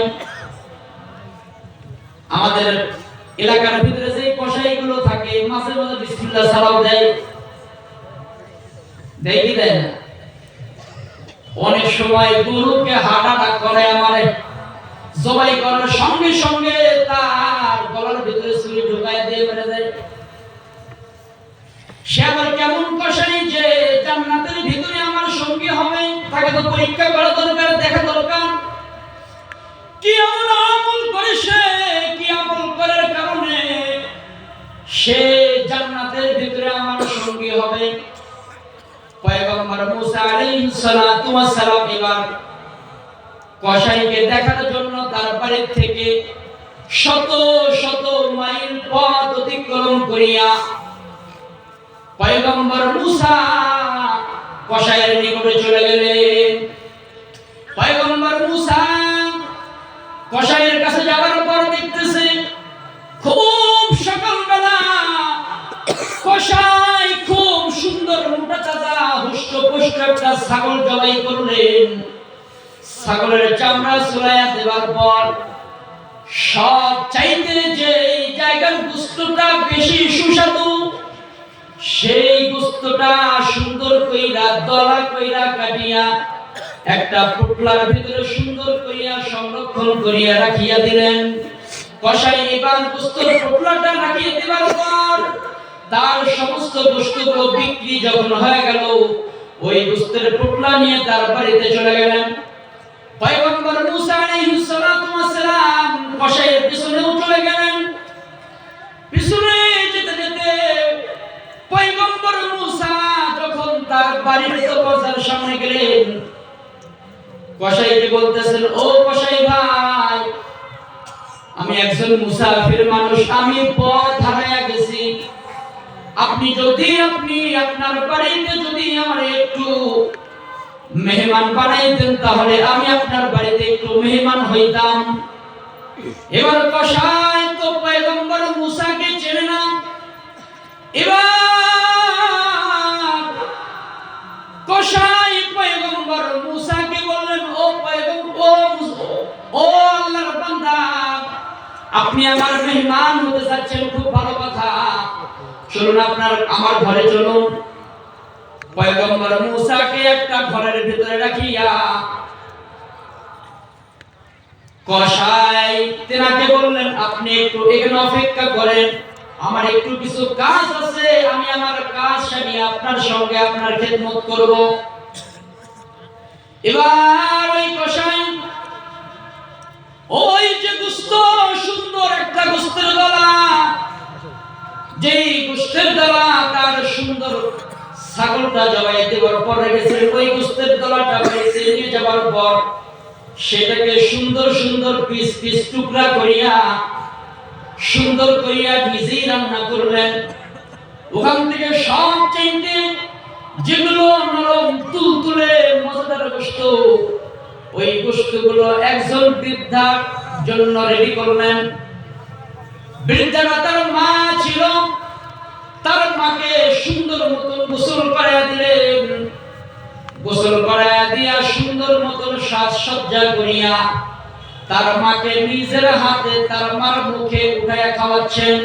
আমাদের এলাকার ভিতরে যে কসাইগুলো থাকে মাঝে মাঝে বিসমিল্লাহ সালাম দেয়, দেয় কি দেয় না? অনেক সময় গরুকে হাঁটাটা করে আমারে জবাই করার সঙ্গে সঙ্গে তার গলার ভিতরে ছুরি ঢুকায় দিয়ে মেরে দেয়। সে আবার কেমন কসাই যে জান্নাতের ভিতরে আমার সঙ্গী হবে? তাকে তো পরীক্ষা করা দরকার, দেখা দরকার কি এমন আমল করে সে, কি আমল করার কারণে সে জান্নাতের ভিতরে আমার সঙ্গী হবে। পয়গম্বর মুসা আলাইহিস সালাতু ওয়াস সালাম এবার কসাইকে দেখার জন্য তার বাড়ি থেকে শত শত মাইল পথ অতিক্রম করিয়া পয়গম্বর মুসা কসাইয়ের নিকটে চলে গেলেন। পয়গম্বর মুসা কসাইয়ের কাছে যাওয়ার পর দেখতেছে খুব সকালবেলা কসাই খুব সুন্দর মোটা তাজা হুষ্টপুষ্ট একটা ছাগল জবাই করলেন। ছাগলের চামড়া ছুলাইয়া দেওয়ার পর সব চাইতে যে জায়গার গোশতটা বেশি সুস্বাদু সেই গোশতটা সুন্দর কইরা দলা কইরা কাটিয়া একটা পুটলার ভিতরে সুন্দর করিয়া সংরক্ষণ করিয়া রাখিয়া দিলেন। কসাই এবার গোশতের পুটলাটা রাখিয়ে দেওয়ার পর তার সমস্ত বস্তুগুলো বিক্রি যখন হয়ে গেল, ওই গোশতের পুটলা নিয়ে তার বাড়িতে চলে গেলেন। পয়গম্বর মুসা আলাইহিস সালাতু ওয়াস সালাম কসাইয়ের পিছনেও চলে গেলেন। পিছনে যেতে যেতে পয়গম্বর মুসা যখন তার বাড়ির দরজার সামনে গেলেন, কসাইকে বলতেছেন, ও কসাই ভাই, আমি একজন মুসাফির মানুষ, আমি পথ হারাইয়া গেছি। আপনি আপনার বাড়িতে যদি আমার একটু মেহমান বানাইতেন তাহলে আমি আপনার বাড়িতে একটু মেহমান হইতাম। এবার কসাই তো পয়গম্বর মুসাকে চেনে না। এবার কসাই পয়গম্বর মুসাকে বললেন, ও আল্লাহর বান্দা, আপনি আমার মেহমান হতে যাচ্ছেন, খুব ভালো কথা, চলুন আমার ঘরে চলুন। পয়গম্বর মুসাকে একটা ঘরের ভিতরে রাখিয়া কসাই তেনাকে বললেন, আপনি একটু এখানে অপেক্ষা করেন, আমার একটু কিছু কাজ আছে, আমি আমার কাজ সারিয়ে আপনার সঙ্গে আপনার খেদমত করব। এবার ওই কসাই ওই যে গোশত, সুন্দর একটা গোশতের দলা, যেই গোশতের দলা তার সুন্দর ছাগলটা জবাই দেওয়ার পর রেখেছে, ওই গোশতের দলাটা বেছে নিয়ে যাওয়ার পর সেটাকে সুন্দর সুন্দর পিস পিস টুকরা করিয়া সুন্দর করিয়া নিজেই রান্না করলেন। ওখান থেকে সব চাইতে যেগুলো নরম তুলতুলে মজাদার গোশত, ওই গোশতগুলো একজন বৃদ্ধার জন্য রেডি করলেন। বৃদ্ধারা তার মা ছিল, তার মাকে সুন্দর মতন গোসল করাইয়া দিলেন। গোসল করাইয়া দিয়া সুন্দর মতন সাজসজ্জা করিয়া তার মাকে নিজের হাতে তার মার মুখে উঠাইয়া খাওয়াচ্ছেন।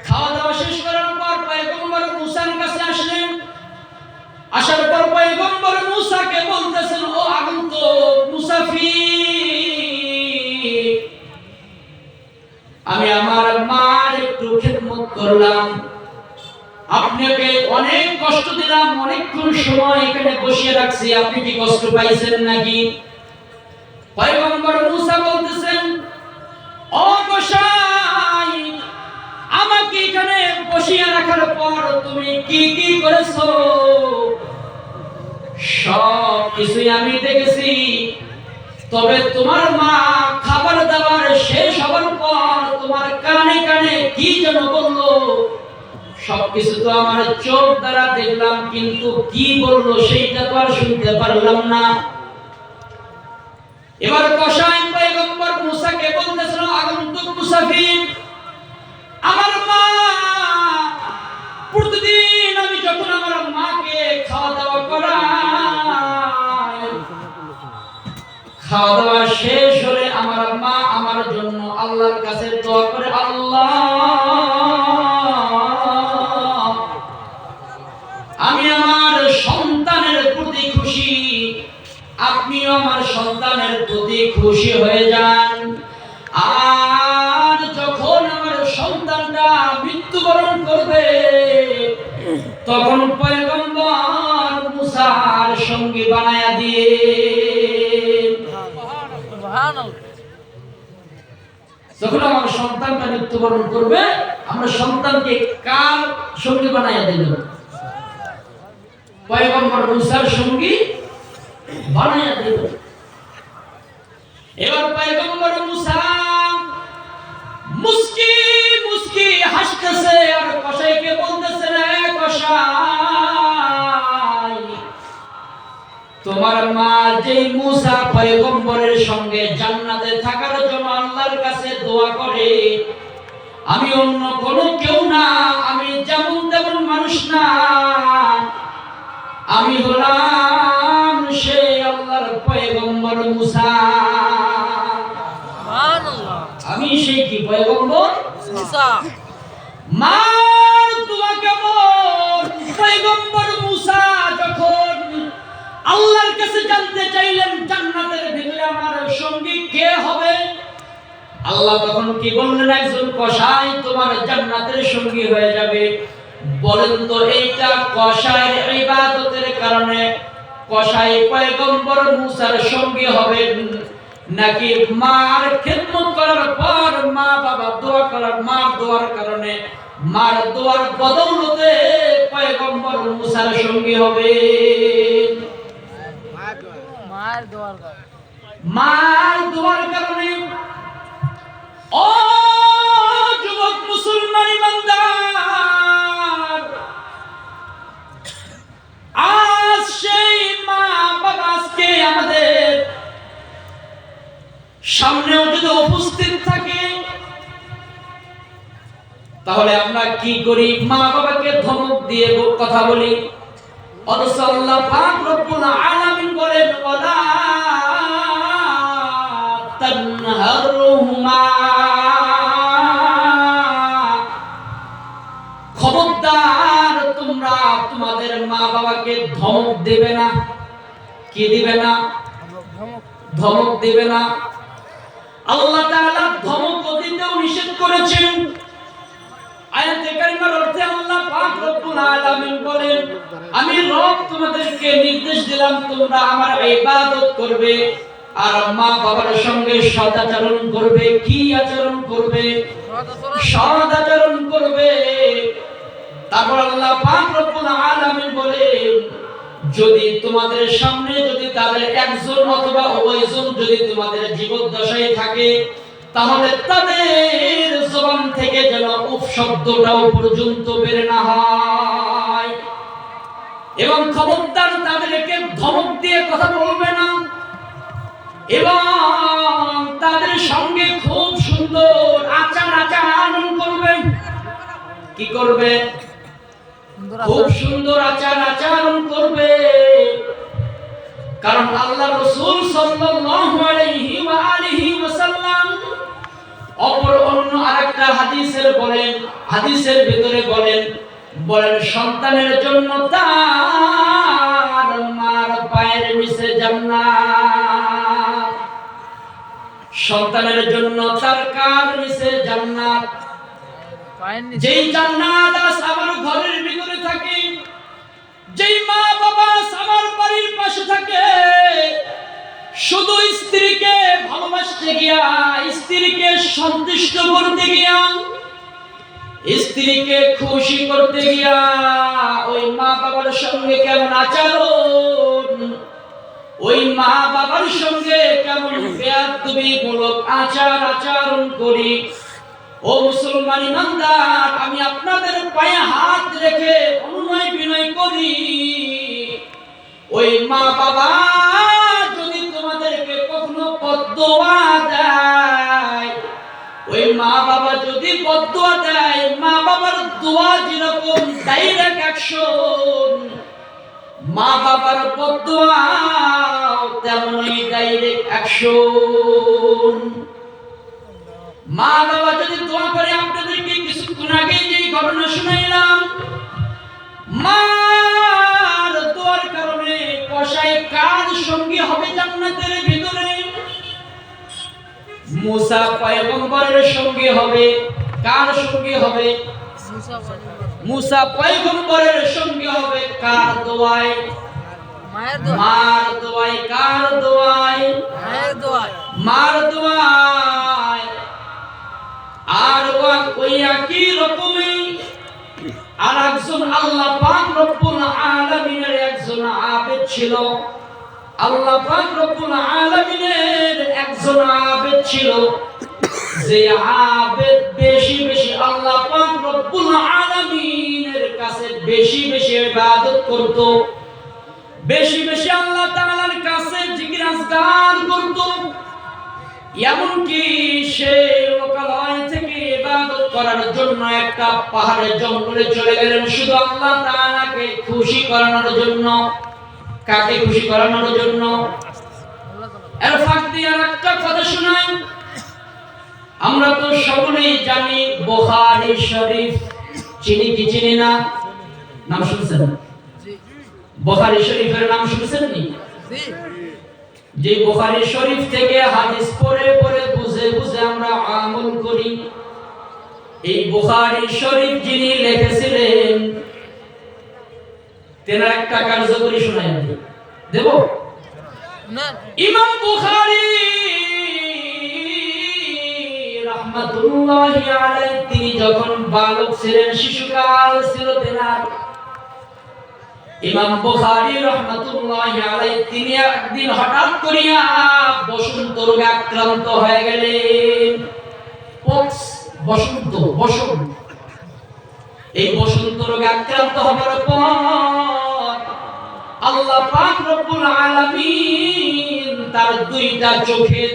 খাওয়া দাওয়া শেষ করার পর পয়গম্বর মুসার কাছে আসলেন। আসার পর পয়গম্বর মুসাকে বলতেছেন, ও আগন্তুক মুসাফির, আমি আমার মার একটু খেদমত করলাম, আপনাকে অনেক কষ্ট দিলাম, অনেকক্ষণ সময় এখানে বসিয়ে রাখছি, আপনি কি কষ্ট পাইছেন নাকি? পয়গম্বর মুসা বলতেছেন, ও কসাই, আমাকে এখানে বসিয়ে রাখার পর তুমি কি কি করেছো সব কিছুই আমি দেখেছি, তবে তোমার মা খাবার দাবার শেষ হবার পর তোমার কানে কানে কি যেন বললো, সবকিছু তো আমার চোখ দ্বারা দেখলাম, কিন্তু কি বললো সেইটা তো আর শুনতে পারলাম না। এবার কসাই পয়গম্বর মুসাকে বলতেছিল, আগন্তুক মুসাফির, আমার মা খাওয়া দাওয়া শেষ হলে আমার মা আমার জন্য আল্লাহর কাছে দোয়া করে, আল্লাহ আমি আমার সন্তানের প্রতি খুশি, আপনিও আমার সন্তানের প্রতি খুশি হয়ে যান। আর যখন আমার সন্তানটা মৃত্যুবরণ করবে তখন পয়গম্বর মুসার সঙ্গী বানায়া দিয়ে, যখন আমার সন্তানটা মৃত্যুবরণ করবে আমরা সন্তানকে কার সঙ্গী বানায়া দিল? পয়গম্বর মুসার সঙ্গী বানায়া দিল। এবার পয়গম্বর মুসা মুস্কি মুস্কি হাসতেছে আর কসাইকে বলতেছে, রে কসাই, তোমার মা যে মুসা পয়গম্বরের সঙ্গে জান্নাতে থাকার জন্য আল্লাহর কাছে দোয়া করে, আমি অন্য কোনো কেউ না, আমি যেমন তেমন মানুষ না, আমি হলাম সেই আল্লাহর পয়গম্বর মুসা। আমি সেই কি পয়গম্বর মুসা। মার দোয়া কেমন? পয়গম্বর মুসা যখন আল্লাহর কাছে জানতে চাইলেন জান্নাতের ভিতরে আমার সঙ্গী কে হবে, আল্লাহ তখন কি বললেন? একজন কসাই তোমার জান্নাতের সঙ্গী হয়ে যাবে। বলেন তো এইটা কসাইয়ের ইবাদতের কারণে কসাই পয়গম্বর মুসার সঙ্গী হবে, নাকি মার খেদমত করার পর মা বাবা দোয়া করার, মার দোয়ার কারণে, মার দোয়ার বদৌলতে পয়গম্বর মুসার সঙ্গী হবে? মার দোয়ার কারণে। ও যুবক মুসলমান ইমানদার, আজ সেই মা বাবা আজকে আমাদের সামনেও যদি উপস্থিত থাকে তাহলে আমরা কি করি? মা বাবাকে ধমক দিয়ে কথা বলি। অথচ আল্লাহ পাক রব্বুল আলামিন বলেন, ওয়ালা তানহারহুমা, খবরদার তোমরা তোমাদের মা বাবাকে ধমক দেবে না। কি দিবে না? ধমক দিবে না। আল্লাহ তাআলা ধমক দিতেও নিষেধ করেছেন। আয়াতে কারিমার অর্থে আল্লাহ পাক রব্বুল আলামিন বলেন, আমি রব তোমাদেরকে নির্দেশ দিলাম তোমরা আমার ইবাদত করবে আর মা বাবার সঙ্গে সদাচরণ করবে। কি আচরণ করবে? সদাচরণ করবে। তারপর আল্লাহ পাক রব্বুল আলামিন বলেন, যদি তোমাদের সামনে যদি তাদের একজন অথবা উভয়জন যদি তোমাদের জীবদ্দশায় থাকে তাহলে তাদের জবান থেকে যেন উফ শব্দটাও পর্যন্ত বের না হয়, এবং খবরদার তাদেরকে ধমক দিয়ে কথা বলবে না, এবং তাদের সঙ্গে খুব সুন্দর আচার আচরণ করবে। কি করবে? খুব সুন্দর আচার আচরণ করবে। কারণ আল্লাহ রাসূল সাল্লাল্লাহু আলাইহি ওয়া আলিহি ওয়াসাল্লাম অপর অন্য আরেকটা হাদিসের ভিতরে বলেন সন্তানের জন্য তার মার পায়ের নিচে জান্নাত, সন্তানের জন্য তার কার নিচে জান্নাত। যেই জান্নাত আমার ঘরের ভিতরে থাকে, যেই মা বাবা আমার বাড়ির পাশে থাকে, শুধু স্ত্রীকে ভালোবাসতে গিয়া, স্ত্রীকে সন্তুষ্ট করতে গিয়া, স্ত্রীকে খুশি করতে গিয়া ওই মা বাবার সঙ্গে কেমন আচরণ, ওই মা বাবার সঙ্গে কেমন বেয়াদবিমূলক আচরণ করি। ও মুসলমান ইমানদার, আমি আপনাদের পায়ে হাত রেখে অনুনয় বিনয় করি, ওই মা বাবা যদি তোমাদেরকে কখনো বদদোয়া দেয়, ওই মা বাবা যদি বদদোয়া দেয়, মা বাবার দোয়া যেরকম ডাইরেক্ট অ্যাকশন, মা বাবার বদদোয়া তেমনই ডাইরেক্ট অ্যাকশন। মা বাবা যদি দোয়া করে, আপনাদেরকে কিছুক্ষণ আগে যে ঘটনা শুনাইলাম, মার দোয়ার কারণে কসাই কার সঙ্গী হবে জান্নাতের ভিতরে? মুসা পয়গম্বরের সঙ্গী হবে। কার সঙ্গী হবে? মুসা পয়গম্বরের সঙ্গী হবে। কার দোয়ায়? মার দোয়ায়। কার দোয়ায়? মার দোয়ায়। আর ওই একই রকমই আরেকজন আল্লাহ পাক রব্বুল আলামিনের একজন আবেদ ছিল। আল্লাহ পাক রব্বুল আলামিনের একজন আবেদ ছিল, যে আবেদ বেশি বেশি আল্লাহ পাক রব্বুল আলামিনের কাছে বেশি বেশি ইবাদত করত, বেশি বেশি আল্লাহ তাআলার কাছে জিকির আজকার করত। এমনকি সে লোকালয় থেকে ইবাদত করার জন্য একটা পাহাড়ের জঙ্গলে চলে গেলেন, শুধু আল্লাহ তাআলাকে খুশি করানোর জন্য। কাকে খুশি করানোর জন্য? এর ফাঁক দিয়ে আরেকটা কথা শোনাই। আমরা তো সকলেই জানি বুখারী শরীফ, চিনি কি চিনি না? নাম শুনছেন? বুখারী শরীফের নাম শুনছেন নি? যে বুখারী শরীফ থেকে হাদিস পড়ে পড়ে বুঝে বুঝে আমরা আমল করি। এই বুখারী শরীফ যিনি লিখেছিলেন, তেনার একটা কার্যকরী শোনাই দেব। ইমাম বুখারী রাহমাতুল্লাহি আলাইহি তিনি যখন বালক ছিলেন, শিশুকাল ছিল তেনার, ইমাম বুখারী রাহমাতুল্লাহি আলাইহি তিনি একদিন হঠাৎ করিয়া বসন্ত রোগে আক্রান্ত হয়ে গেলেন। বসন্ত এই বসন্ত রোগে আক্রান্ত হবার পর আল্লাহ পাক রব্বুল আলামিন তার দুইটা চোখের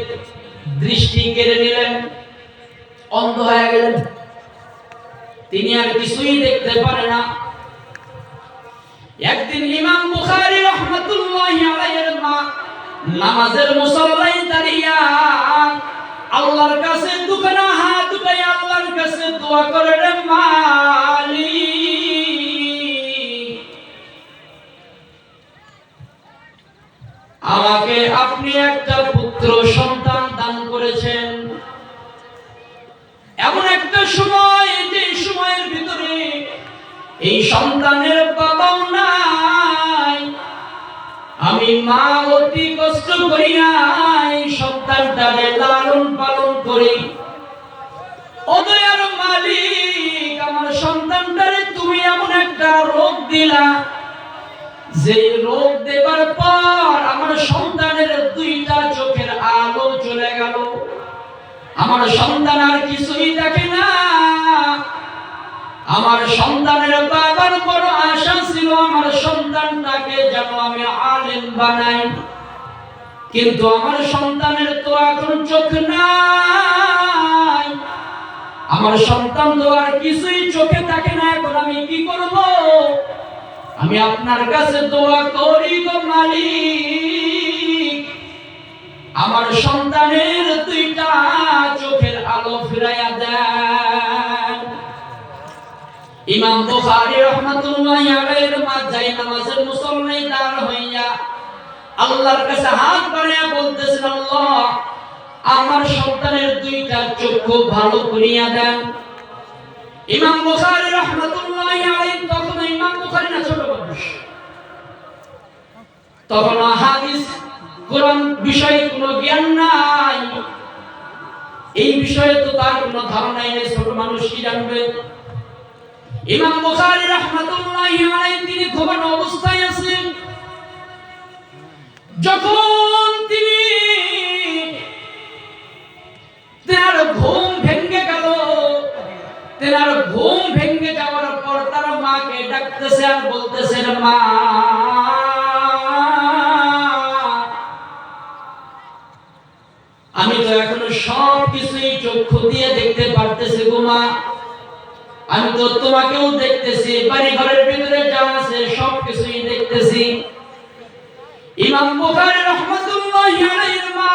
দৃষ্টি কেড়ে নিলেন, অন্ধ হয়ে গেলেন, তিনি আর কিছুই দেখতে পারে না। একদিন ইমাম বুখারী রাহমাতুল্লাহি আলাইহির মা নামাজের মুসল্লায় দাঁড়িয়ে আল্লাহর কাছে দুখানা হাত উঠাই আল্লাহর কাছে দোয়া করে, রে মালিক, আমাকে আপনি একটা পুত্র সন্তান দান করেছেন। এমন একটা সময়, যে সময়ের ভিতরে এই সন্তানের বাবাও নাই, আমি মা অতি কষ্ট করিয়া এই সন্তানটারে লালন পালন করি। ও দয়ার মালিক, আমার সন্তানটারে তুমি এমন একটা রোগ দিলা, যে রোগ দেবার পর আমার সন্তানের দুইটা চোখের আলো চলে গেল, আমার সন্তান আর কিছুই দেখে না। আমার সন্তানের বাবার বড় আশা ছিল আমার সন্তানটাকে যেন আমি আলেম বানাই, কিন্তু আমার সন্তানের তো এখন চোখ নাই, আমার সন্তান তো আর কিছুই চোখে থাকে না। এখন আমি কি করব? আমি আপনার কাছে দোয়া করি, গো মালিক, আমার সন্তানের দুইটা চোখের আলো ফিরাইয়া দেন। ইমাম বুখারী রাহমাতুল্লাহি আলাইহির মা যাই নামাজের মুসল্লায় দাঁড় হইয়া আল্লাহর কাছে হাত বাড়াইয়া বলতেছেন, আল্লাহ, আমার সন্তানের দুইটা চক্ষু ভালো করিয়া দেন। ইমাম বুখারী রাহমাতুল্লাহি আলাইহি, তখন ইমাম বুখারী না ছোট মানুষ, তখন হাদিস কোরআন বিষয়ে কোনো জ্ঞান নাই, এই বিষয়ে তো তার কোনো ধারণাই নেই, ছোট মানুষ কি জানবে? ইমাম বুখারী রাহমাতুল্লাহি আলাইহি তিনি ঘুমানো অবস্থায় আছেন, যখন তিনি তার ঘুম ভেঙে গেল, তার ঘুম ভেঙে যাওয়ার পর তার মাকে ডাকতেছে আর বলতেছেন, মা, আমি তো এখনো সব কিছুই চক্ষু দিয়ে দেখতে পারতেছি গো মা, আমি তো তোমাকেও দেখতেছি, বাড়ি ঘরের ভিতরে যা আছে সব কিছুই দেখতেছি। দেখতেছি ইমাম বুখারী রাহমাতুল্লাহি আলাইহির মা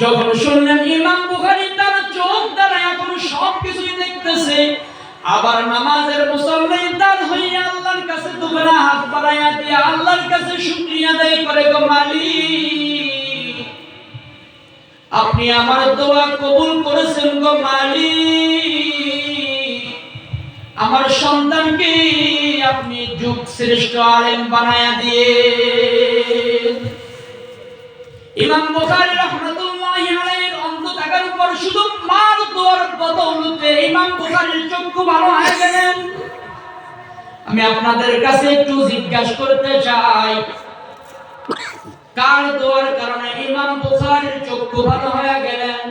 যখন শুনলেন ইমাম বুখারী তার চোখ দ্বারা এখন সবকিছুই দেখতেছে, আবার নামাজের মুসল্লি দাঁড় হইয়া আল্লাহর কাছে দুখানা হাত বাড়াইয়া দিয়ে আল্লাহর কাছে শুকরিয়া আদায় করে, গো মালিক আপনি আমার দোয়া কবুল করেছেন, গো মালিক আমার সন্তানকে আপনি যুগ শ্রেষ্ঠ আলেম বানায়া দিয়ে। ইমাম বুখারী রাহমাতুল্লাহি আলাইহির অন্ধ থাকার উপর শুধু মার দোয়ার বদৌলতে ইমাম বুখারীর চক্ষু ভালো হয়ে গেলেন। আমি আপনাদের কাছে একটু জিজ্ঞাসা করতে চাই, কার দোয়ার কারণে ইমাম বুখারীর চক্ষু ভালো হয়ে গেলেন?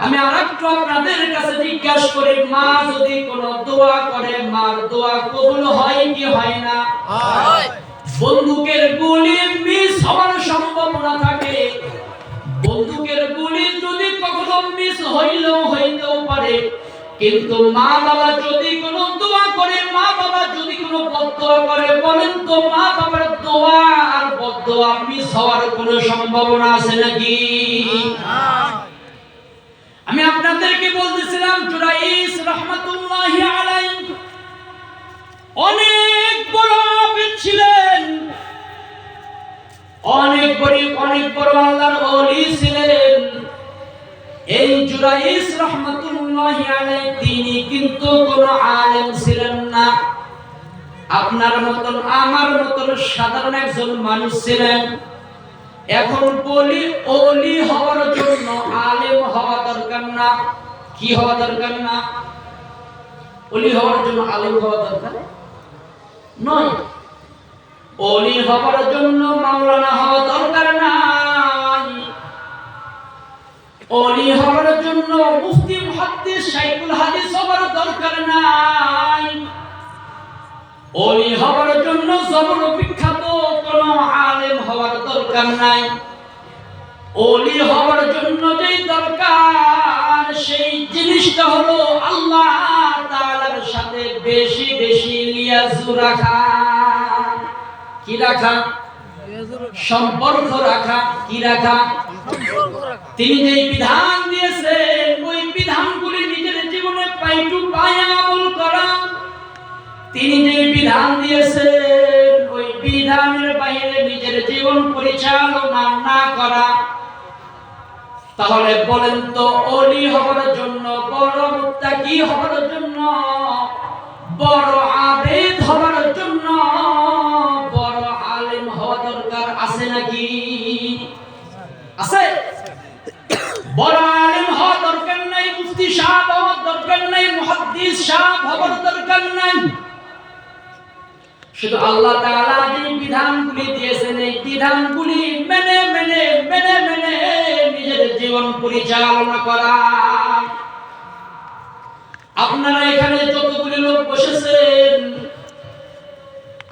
আমি আরেকটু আপনাদের কাছে জিজ্ঞাসা করি, মা যদি কোনো দোয়া করে মার দোয়া কবুল হয় কি হয় না? হয়। বন্দুকের গুলি মিস হওয়ার সম্ভাবনা থাকে, বন্দুকের গুলি যদি কখনো মিস হইতেও পারে, কিন্তু মা বাবা যদি কোনো দোয়া করে, মা বাবা যদি কোনো বদদোয়া করে, বলেন তো মা বাবার দোয়া আর বদদোয়া মিস হওয়ার কোনো সম্ভাবনা আছে নাকি? আমি আপনাদেরকে বলতেছিলাম জুরাইস রাহমাতুল্লাহি আলাইহি অনেক বড় আবেদ ছিলেন, অনেক বড় আল্লাহর ওলি ছিলেন। এই জুরাইস রাহমাতুল্লাহি আলাইহি তিনি কিন্তু কোনো আলেম ছিলেন না, আপনার মতন আমার মতন সাধারণ একজন মানুষ ছিলেন। এখন বলি ওলি হওয়ার জন্য আলেম হওয়া দরকার না, কি হওয়া দরকার না? ওলি হওয়ার জন্য আলেম হওয়া দরকার নয়, ওলি হওয়ার জন্য মাওলানা হওয়া দরকার নাই, ওলি হওয়ার জন্য মুফতি মুহাদ্দিস শাইখুল হাদিস হওয়ার দরকার নাই, ওলি হওয়ার জন্য জবর বিখ্যাত কোন আলেম হওয়ার দরকার নাই। ওলি হওয়ার জন্য যেই দরকার সেই জিনিসটা হলো আল্লাহ তাআলার সাথে বেশি বেশি লিয়াজু রাখা। কি রাখা? সম্পর্ক রাখা। কি রাখা? তিনি যেই বিধান দিয়েছেন ওই বিধানগুলি নিজের জীবনে পাইটু পায়া আমল করা। তিনি যে বিধান দিয়েছেন ওই বিধানের বাইরে নিজের জীবন পরিচালনা না করা। তাহলে বলেন তো ওলি হওয়ার জন্য, বড় মুত্তাকি হওয়ার জন্য, বড় আবেদ হওয়ার জন্য বড় আলেম হওয়া দরকার আছে নাকি? আছে? বড় আলেম হওয়া দরকার নাই, মুফতি সাহেব হওয়ার দরকার নাই, মুহাদ্দিস সাহেব হওয়ার দরকার নাই। শুধু আল্লাহ তাআলা যে বিধানগুলি দিয়েছেন এই বিধানগুলি মেনে মেনে মেনে মেনে নিজের জীবন পরিচালনা করা। আপনারা এখানে যতগুলি লোক বসেছেন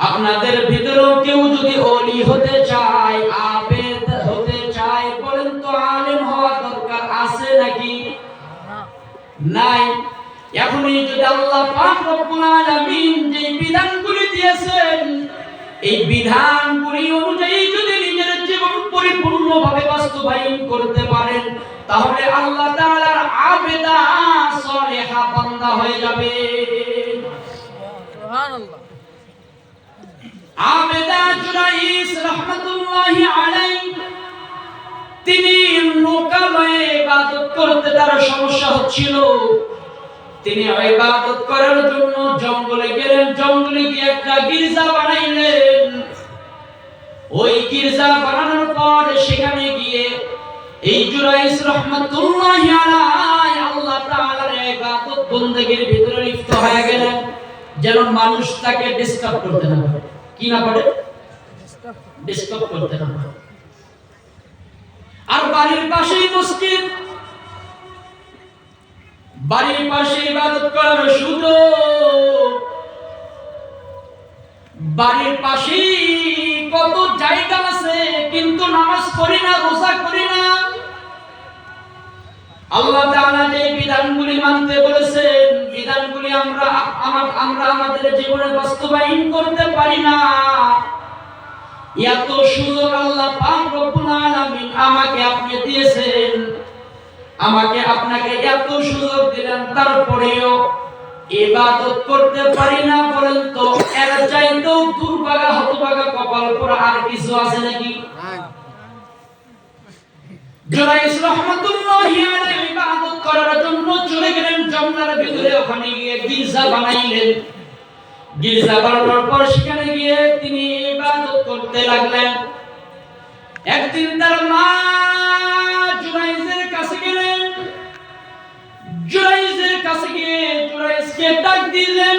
আপনাদের ভিতরেও কেউ যদি ওলি হতে চায়, আবেদ হতে চায়, বলেন তো আলেম হওয়া দরকার আছে নাকি? নাই। এখনই যদি আল্লাহ পাক রব্বুল আলামিন যে বিধানগুলি দিয়েছেন এই বিধানগুলি অনুযায়ী যদি নিজের জীবন পরিপূর্ণভাবে বাস্তবায়ন করতে পারেন তাহলে আল্লাহ তাআলার আবেদা সালেহা বান্দা হয়ে যাবে। সুবহানাল্লাহ। আবেদা জুরাইস রাহমাতুল্লাহি আলাইহি তিনি লোকালয়ে ইবাদত করতে তার সমস্যা হচ্ছিল। তিনি ইবাদত করার জন্য জঙ্গলে গেলেন, জঙ্গলে গিয়ে একটা গির্জা বানাইলেন। ওই গির্জা বানানোর পর সেখানে গিয়ে এই জুরাইস রাহমাতুল্লাহি আলাইহি আল্লাহ তাআলার ইবাদত বندگির ভিতরে লিপ্ত হয়ে গেলেন, যেন মানুষ তাকে ডিস্টার্ব করতে না পারে। কি না পারে? ডিস্টার্ব করতে না পারে। আর বাড়ির পাশেই মসজিদ, বাড়ির পাশে ইবাদত করার সুযোগ। বাড়ির পাশে কত জায়গা আছে কিন্তু নামাজ পড়ি না, রোজা করি না। আল্লাহ তাআলা যে বিধানগুলি মানতে বলেছেন বিধানগুলি আমরা আমাদের জীবনে বাস্তবায়ন করতে পারি না। এত সুযোগ আল্লাহ পাক রব্বুল আলামিন আমাকে আপনি দিয়েছেন, আমাকে আপনাকে এত সুযোগ দিলেন, তারপরেও ইবাদত করতে পারি না। বলেন তো এর চাইতেও দুর্ভাগা হতভাগা কপাল পোড়া আর কিছু আছে নাকি? জুরাইস রাহমাতুল্লাহি আলাইহি ইবাদত করার জন্য চলে গেলেন জঙ্গলের ভিতরে। ওখানে গিয়ে গির্জা বানাইলেন। গির্জা বানানোর পর সেখানে গিয়ে তিনি ইবাদত করতে লাগলেন। একদিন তার মা জুরাইসের কাছে গেলেন। জুরাইসের কাছে গিয়ে জুরাইসকে ডাক দিলেন।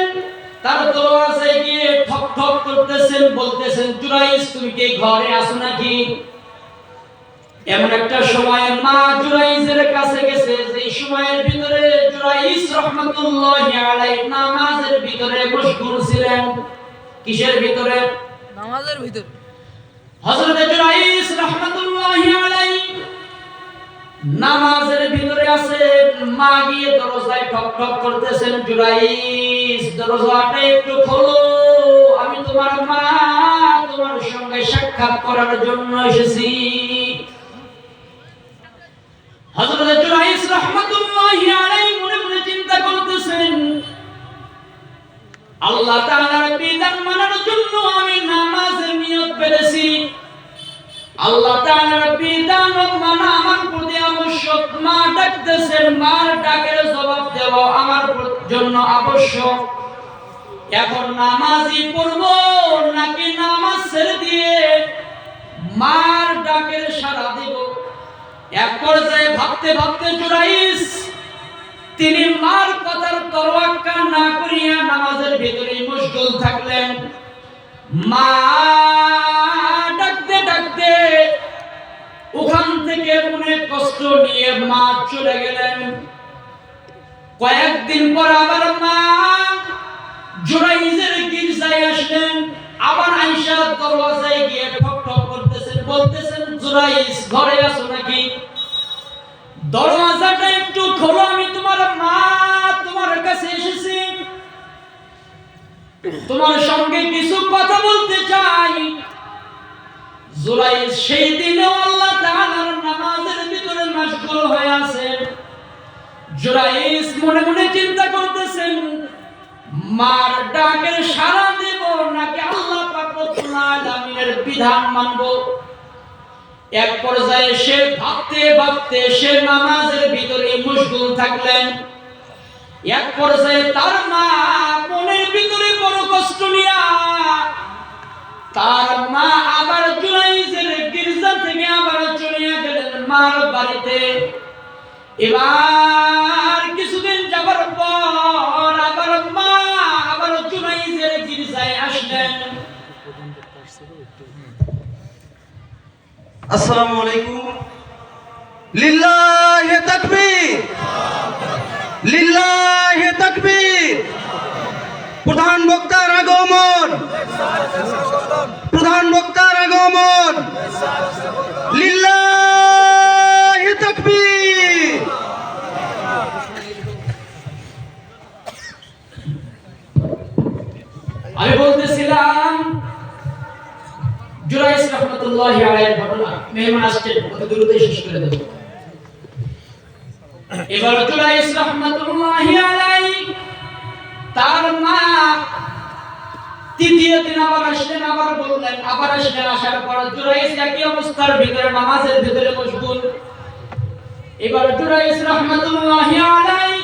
তার দরওয়াজায় গিয়ে ঠক ঠক করতেছেন, বলতেছেন, জুরাইস তুমি কি ঘরে আছো নাকি? এমন একটা সময় মা জুরাইসের কাছে গেছে, যে সময়ের ভিতরে জুরাইস রাহমাতুল্লাহি আলাইহি নামাজের ভিতরে মশগুল ছিলেন। কিসের ভিতরে? নামাজের ভিতরে। হযরত জুরাইস রাহমাতুল্লাহি আলাইহি নামাজের ভিতরে আছে। মা গিয়ে দরজায় ঠক ঠক করতেছেন, জুরাইস দরজাটা একটু খোলো, আমি তোমার মা, তোমার সঙ্গে সাক্ষাৎ করার জন্য এসেছি। হযরত জুরাইস রাহমাতুল্লাহি আলাইহি মনে মনে চিন্তা করতেছেন, আল্লাহ তাআলার বিধান মানার জন্য আমি নামাজের নিয়ত করেছি। আল্লাহ তাআলার বিধান মানা আমার প্রতি আবশ্যক। মা ডাকতেছেন, মার ডাকের জবাব দেওয়া আমার জন্য আবশ্যক। এখন নামাজই পড়ব নাকি নামাজ ছেড়ে দিয়ে মার ডাকের সাড়া দেব? এক পর্যায়ে ভাবতে ভাবতে জুরাইস তিনি মার কথার তোয়াক্কা না করিয়া নামাজের ভিতরে মশগুল থাকলেন। মা ডাকতে ডাকতে ওখান থেকে মনে কষ্ট নিয়ে মা চলে গেলেন। কয়েকদিন পর আবার মা জুরাইসের গির্জায় আসলেন। আবার আয়েশা দরওয়াজায় গিয়ে ঠক ঠক করতেছেন, বলতেছেন, জুরাইস ঘরে আছো নাকি? দরওয়াজাটা একটু খোলো, আমি তোমার মা তোমার কাছে এসেছি, তোমার সঙ্গে কিছু কথা বলতে চাই। জুরাইস সেই দিনেও আল্লাহ তাআলার নামাজের ভিতরে মশগুল হয়ে আছে। জুরাইস মনে মনে চিন্তা করতেছেন, মার ডাকের সাড়া দেব নাকি আল্লাহ পাক রব্বুল আলামিনের বিধান মানব? এক পর্যায়ে সে ভাবতে ভাবতে সে নামাজের ভিতরে মশগুল থাকলেন। এক পর্যায়ে তার মা মনের ভিতরে বড় কষ্ট নিয়া তার মা আবার জুরাইসের গির্জা থেকে আবার চলে গেলেন মার বাড়িতে। এবার কিছুদিন যাবার পর আবার মা আবার জুরাইসের গির্জায় আসলেন। আসসালামু আলাইকুম। লিল্লাহি তাকবীর, লিল্লাহি তাকবীর। প্রধান বক্তার আগমন, প্রধান বক্তার আগমন। লিল্লাহি তাকবীর। আমি বলতেছিলাম জুরাইস রাহমাতুল্লাহি আলাইহির ঘটনা। মেহমান আসছেন, অতি দ্রুত শেষ করে দেব। এবার জুরাইস রাহমাতুল্লাহি আলাইহি তার মা তৃতীয় দিন আবার আসলেন, আবার বললেন, আবার আসলেন। আসার পর জুরাইস একই অবস্থার ভিতরে নামাজের ভিতরে মশগুল। এবার জুরাইস রাহমাতুল্লাহি আলাইহি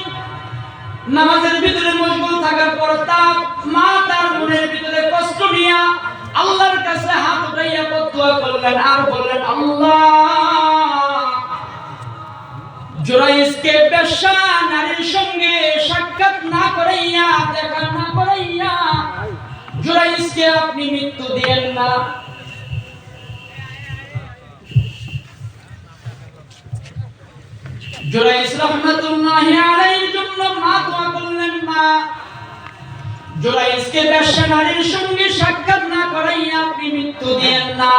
নামাজের ভিতরে মশগুল থাকার পর তার মা তার মনের ভিতরে কষ্ট নিয়ে আল্লাহর কাছে হাত উঠাইয়া দোয়া করলেন আর বললেন, আল্লাহ, জুরাইসকে বেশ্যা নারীর সঙ্গে সাক্ষাৎ না করাইয়া, দেখা না করাইয়া জুরাইসকে আপনি মৃত্যু দিয়েন না। জুরাইস রাহমাতুল্লাহি আলাইহির জন্য মা দোয়া করলেন, মা, জুরাইসকে বেশ্যা নারীর সঙ্গে সাক্ষাৎ না করাইয়া আপনি মৃত্যু দিয়েন না।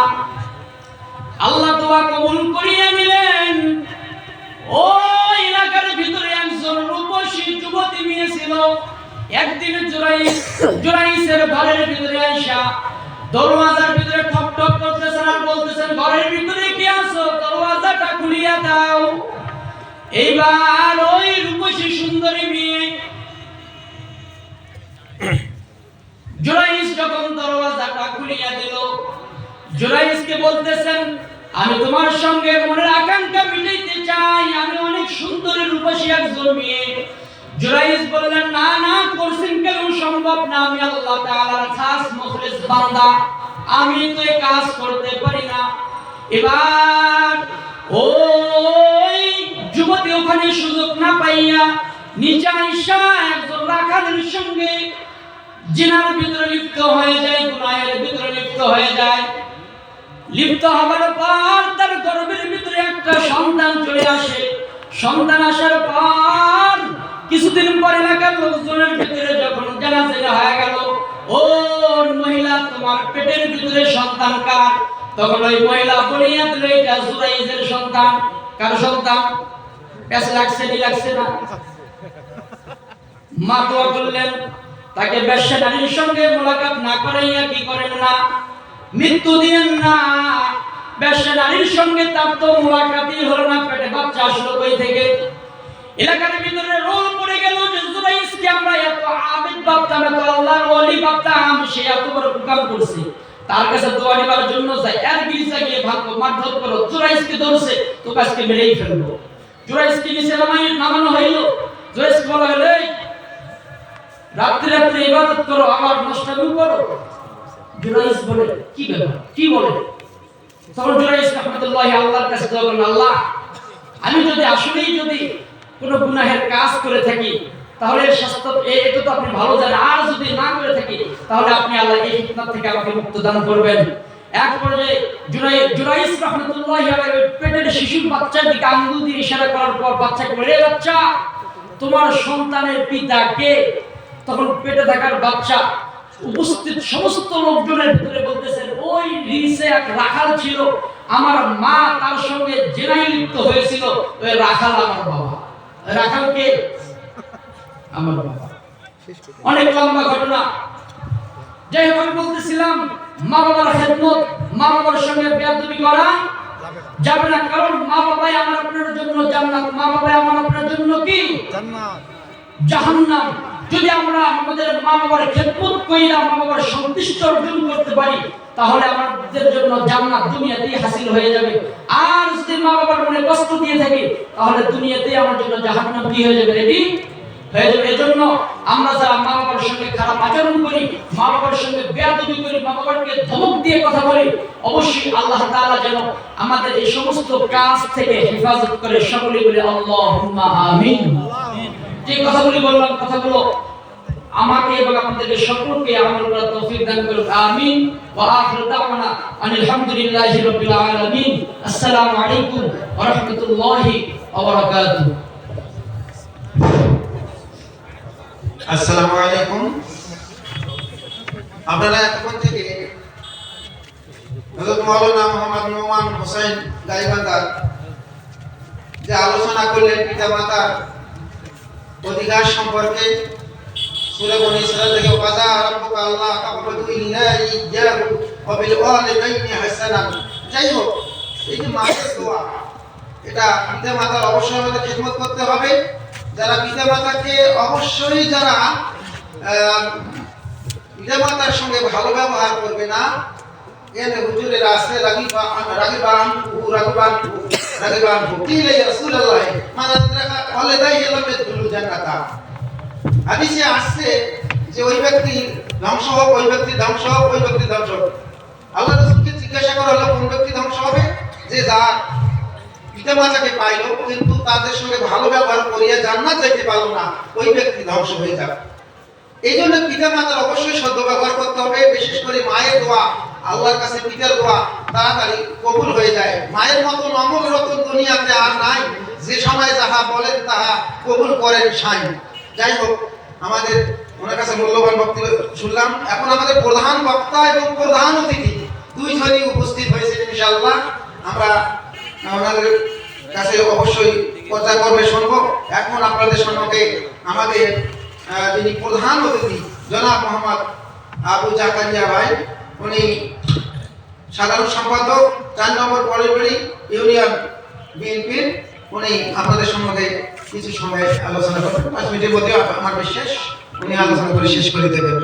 আল্লাহ দোয়া কবুল করিয়া নিলেন। ওই এলাকার ভিতরে একজন রূপসী যুবতী মেয়ে ছিল। একদিন জুরাইসের ঘরের ভিতরে আইসা দরওয়াজার ভিতরে ঠক ঠক করতেছেন আর বলতেছেন, ঘরের ভিতরে কি আছো, দরওয়াজাটা খুলিয়া দাও। এইবার ওই রূপসী সুন্দরী মেয়ে জুরাইস যখন দরওয়াজাটা খুলিয়া দিল, জুরাইসকে বলতেছেন, আমি তোমার সঙ্গে মনের আকাঙ্ক্ষা মিটাইতে চাই, আমি অনেক সুন্দরী রূপসী একজন মেয়ে। জুরাইস বললেন, না না, করছেন কেন, সম্ভব না, আমি আল্লাহ তাআলার খাস মুখলিস বান্দা, আমি তো এই কাজ করতে পারি না। এবার ওই যুবতী ওখানে সুযোগ না পাইয়া নিচে আইসা একজন রাখালের সঙ্গে জিনার ভিতরে লিপ্ত হয়ে যায়, গুনাহের ভিতরে লিপ্ত হয়ে যায়। লিপ্ত হবার পর তার গর্ভের ভিতরে একটা সন্তান চলে আসে। সন্তান আসার পর কিছুদিন পর এলাকার লোকজনের ভিতরে যখন জানাজানি হয়ে গেল, ও মহিলা, তোমার পেটের ভিতরে সন্তান কার? তখন ওই মহিলা বলিয়া দিল, এটা জুরাইজের সন্তান। কার সন্তান? পেছ লাগছে নি লাগছে না? মা দোয়া করলেন, তাকে বেশ্যা নারীর সঙ্গে মোলাকাত না করাইয়া কি করেন না, মৃত্যু দিয়েন না। বেশ্যা নারীর সঙ্গে তার তো মোলাকাতই হলো না, পেটে বাচ্চা আসলো কই থেকে? এলাকার ভিতরে রোল পড়ে গেল যে জুরাইসকে আমরা এত আবেদ ভাবতাম, এত আল্লাহর ওলি ভাবতাম, সে এত বড় কাম করছে। তার কাছে দোয়া নেবার জন্য যায়, এর বিরিজা গিয়ে ভাবো, মারধর করো, জুরাইসকে ধরছে, তো আজকে মেরেই ফেলবো। জুরাইসকে নিচে নামানো হইল। জুরাইসকে বলা হলো, রাত্রে রাত্রে ইবাদত করো, আমার নষ্টামি করো। জুরাইস বলে, কি ব্যাপার, কি বলে? তখন জুরাইস রাহমাতুল্লাহি আল্লাহর কাছে দোয়া করলেন, আল্লাহ, আমি যদি আসলেই যদি কোনো গুনাহের কাজ করে থাকি তাহলে এটা তো আপনি ভালো জানেন, আর যদি না করে থাকি তাহলে আপনি আল্লাহ এই ফিতনা থেকে আমাকে মুক্ত দান করবেন। এক পর্যায়ে জুরাইস রাহমাতুল্লাহি আলাইহি পেটের শিশুর বাচ্চার দিকে আঙ্গুল দিয়ে ইশারা করার পর বাচ্চাকে বলে, বাচ্চা, তোমার সন্তানের পিতা কে? তখন পেটে থাকার বাচ্চা উপস্থিত সমস্ত লোকজনের ভিতরে বলতেছেন, ওই রিসে এক রাখাল ছিল, আমার মা তার সঙ্গে জেনায় লিপ্ত হয়েছিল, ওই রাখাল আমার বাবা। রাখাল কে? আমার বাবা। অনেক লম্বা ঘটনা। যাই হোক, আমি বলতেছিলাম, মা বাবার খেদমত, মা বাবার সঙ্গে বেয়াদবি করা যাবে না, কারণ মা বাবাই আমার আপনার জন্য জান্নাত, মা বাবাই আমার আপনার জন্য কি? জান্নাত, জাহান্নাম। যদি আমরা আমাদের মা বাবার খেদমত কইরা মা বাবার সন্তুষ্টি অর্জন করতে পারি তাহলে আমাদের জন্য জান্নাত দুনিয়াতেই হাসিল হয়ে যাবে। আর যদি মা বাবার মনে কষ্ট দিয়ে থাকি তাহলে দুনিয়াতেই আমার জন্য জাহান্নাম কি হয়ে যাবে? রেডি হয়ে যাবে। এজন্য আমরা যারা মা বাবার সঙ্গে খারাপ আচরণ করি, মা বাবার সঙ্গে বেয়াদবি করি, মা বাবাকে ধমক দিয়ে কথা বলি, অবশ্যই আল্লাহ তাআলা যেন আমাদের এই সমস্ত কাজ থেকে হেফাজত করে। সকলে বলে আল্লাহুম্মা আমিন। যে কথাগুলি বললাম, কথাগুলো আমাকে এবং আপনাদের সকলকে আমল করার তৌফিক দান করুন, আমিন। ওয়া আখিরু দাওয়ানা আলহামদুলিল্লাহি রাব্বিল আলামিন। আসসালামু আলাইকুম ওয়া রাহমাতুল্লাহি ওয়া বারাকাতুহু। আসসালামু আলাইকুম। আপনারা এতক্ষণ থেকে হযরত মাওলানা মুহাম্মদ নোমান হোসেন গাইবান্দার যে আলোচনা করলেন পিতামাতার অধিকার সম্পর্কে, সূরা বনী ইসরাঈল থেকে ওয়াজা রাব্বুকা আল্লাহ তা'বুদু ইল্লা ইয়্যাহু ওয়া বিল ওয়ালিদাইনি হাসানান। যাই হোক, এই যে মায়ের দোয়া, এটা পিতামাতার অবশ্যই আমাদের খিদমত করতে হবে। যারা পিতামাতাকে অবশ্যই যারা পিতামাতার সঙ্গে ভালো ব্যবহার করবে না, এনে হুজুরের আসে রাগিবান কি লে রাসূলুল্লাহ মানাদরাকা ওয়ালিদাই ইলামে দুলু জান্নাতা। হাদিসে আসছে যে ওই ব্যক্তি ধ্বংস হোক, ওই ব্যক্তি ধ্বংস হোক, ওই ব্যক্তি ধ্বংস হোক। আল্লাহ রাসূলকে জিজ্ঞাসা করা হলো, কোন ব্যক্তি ধ্বংস হবে? যে যার পিতামাতাকে পাইলো কিন্তু তাদের সঙ্গে ভালো ব্যবহার করিয়া জান্নাত যেতে পারলো না, ওই ব্যক্তি ধ্বংস হয়ে যাবে। এই জন্য পিতামাতার অবশ্যই সদ্য ব্যবহার করতে হবে। বিশেষ করে মায়ের দোয়া, আল্লাহর কাছে পিতার দোয়া তাড়াতাড়ি কবুল হয়ে যায়। মায়ের মতন অমল রতন দুনিয়াতে আর নাই, যে সময় যাহা বলেন তাহা কবুল করেন সাই। যাই হোক, আমাদের ওনার কাছে মূল্যবান বক্তব্য শুনলাম। এখন আমাদের প্রধান বক্তা এবং প্রধান অতিথি দুইজনই উপস্থিত হয়েছে। ইনশাআল্লাহ আমরা ওনাদের কাছে অবশ্যই কথা করবে শুনবো। এখন আপনাদের সম্মুখে আমাদের যিনি প্রধান অতিথি জনাব মোহাম্মদ আবু জাকারিয়া ভাই, উনি সাধারণ সম্পাদক 4 নম্বর পরিবারী ইউনিয়ন বিএনপির, উনি আপনাদের সম্বন্ধে কিছু সময় আলোচনা করবেন। 5 মিনিটের মধ্যে আমার বিশ্বাস উনি আলোচনা করে শেষ করে দেবেন।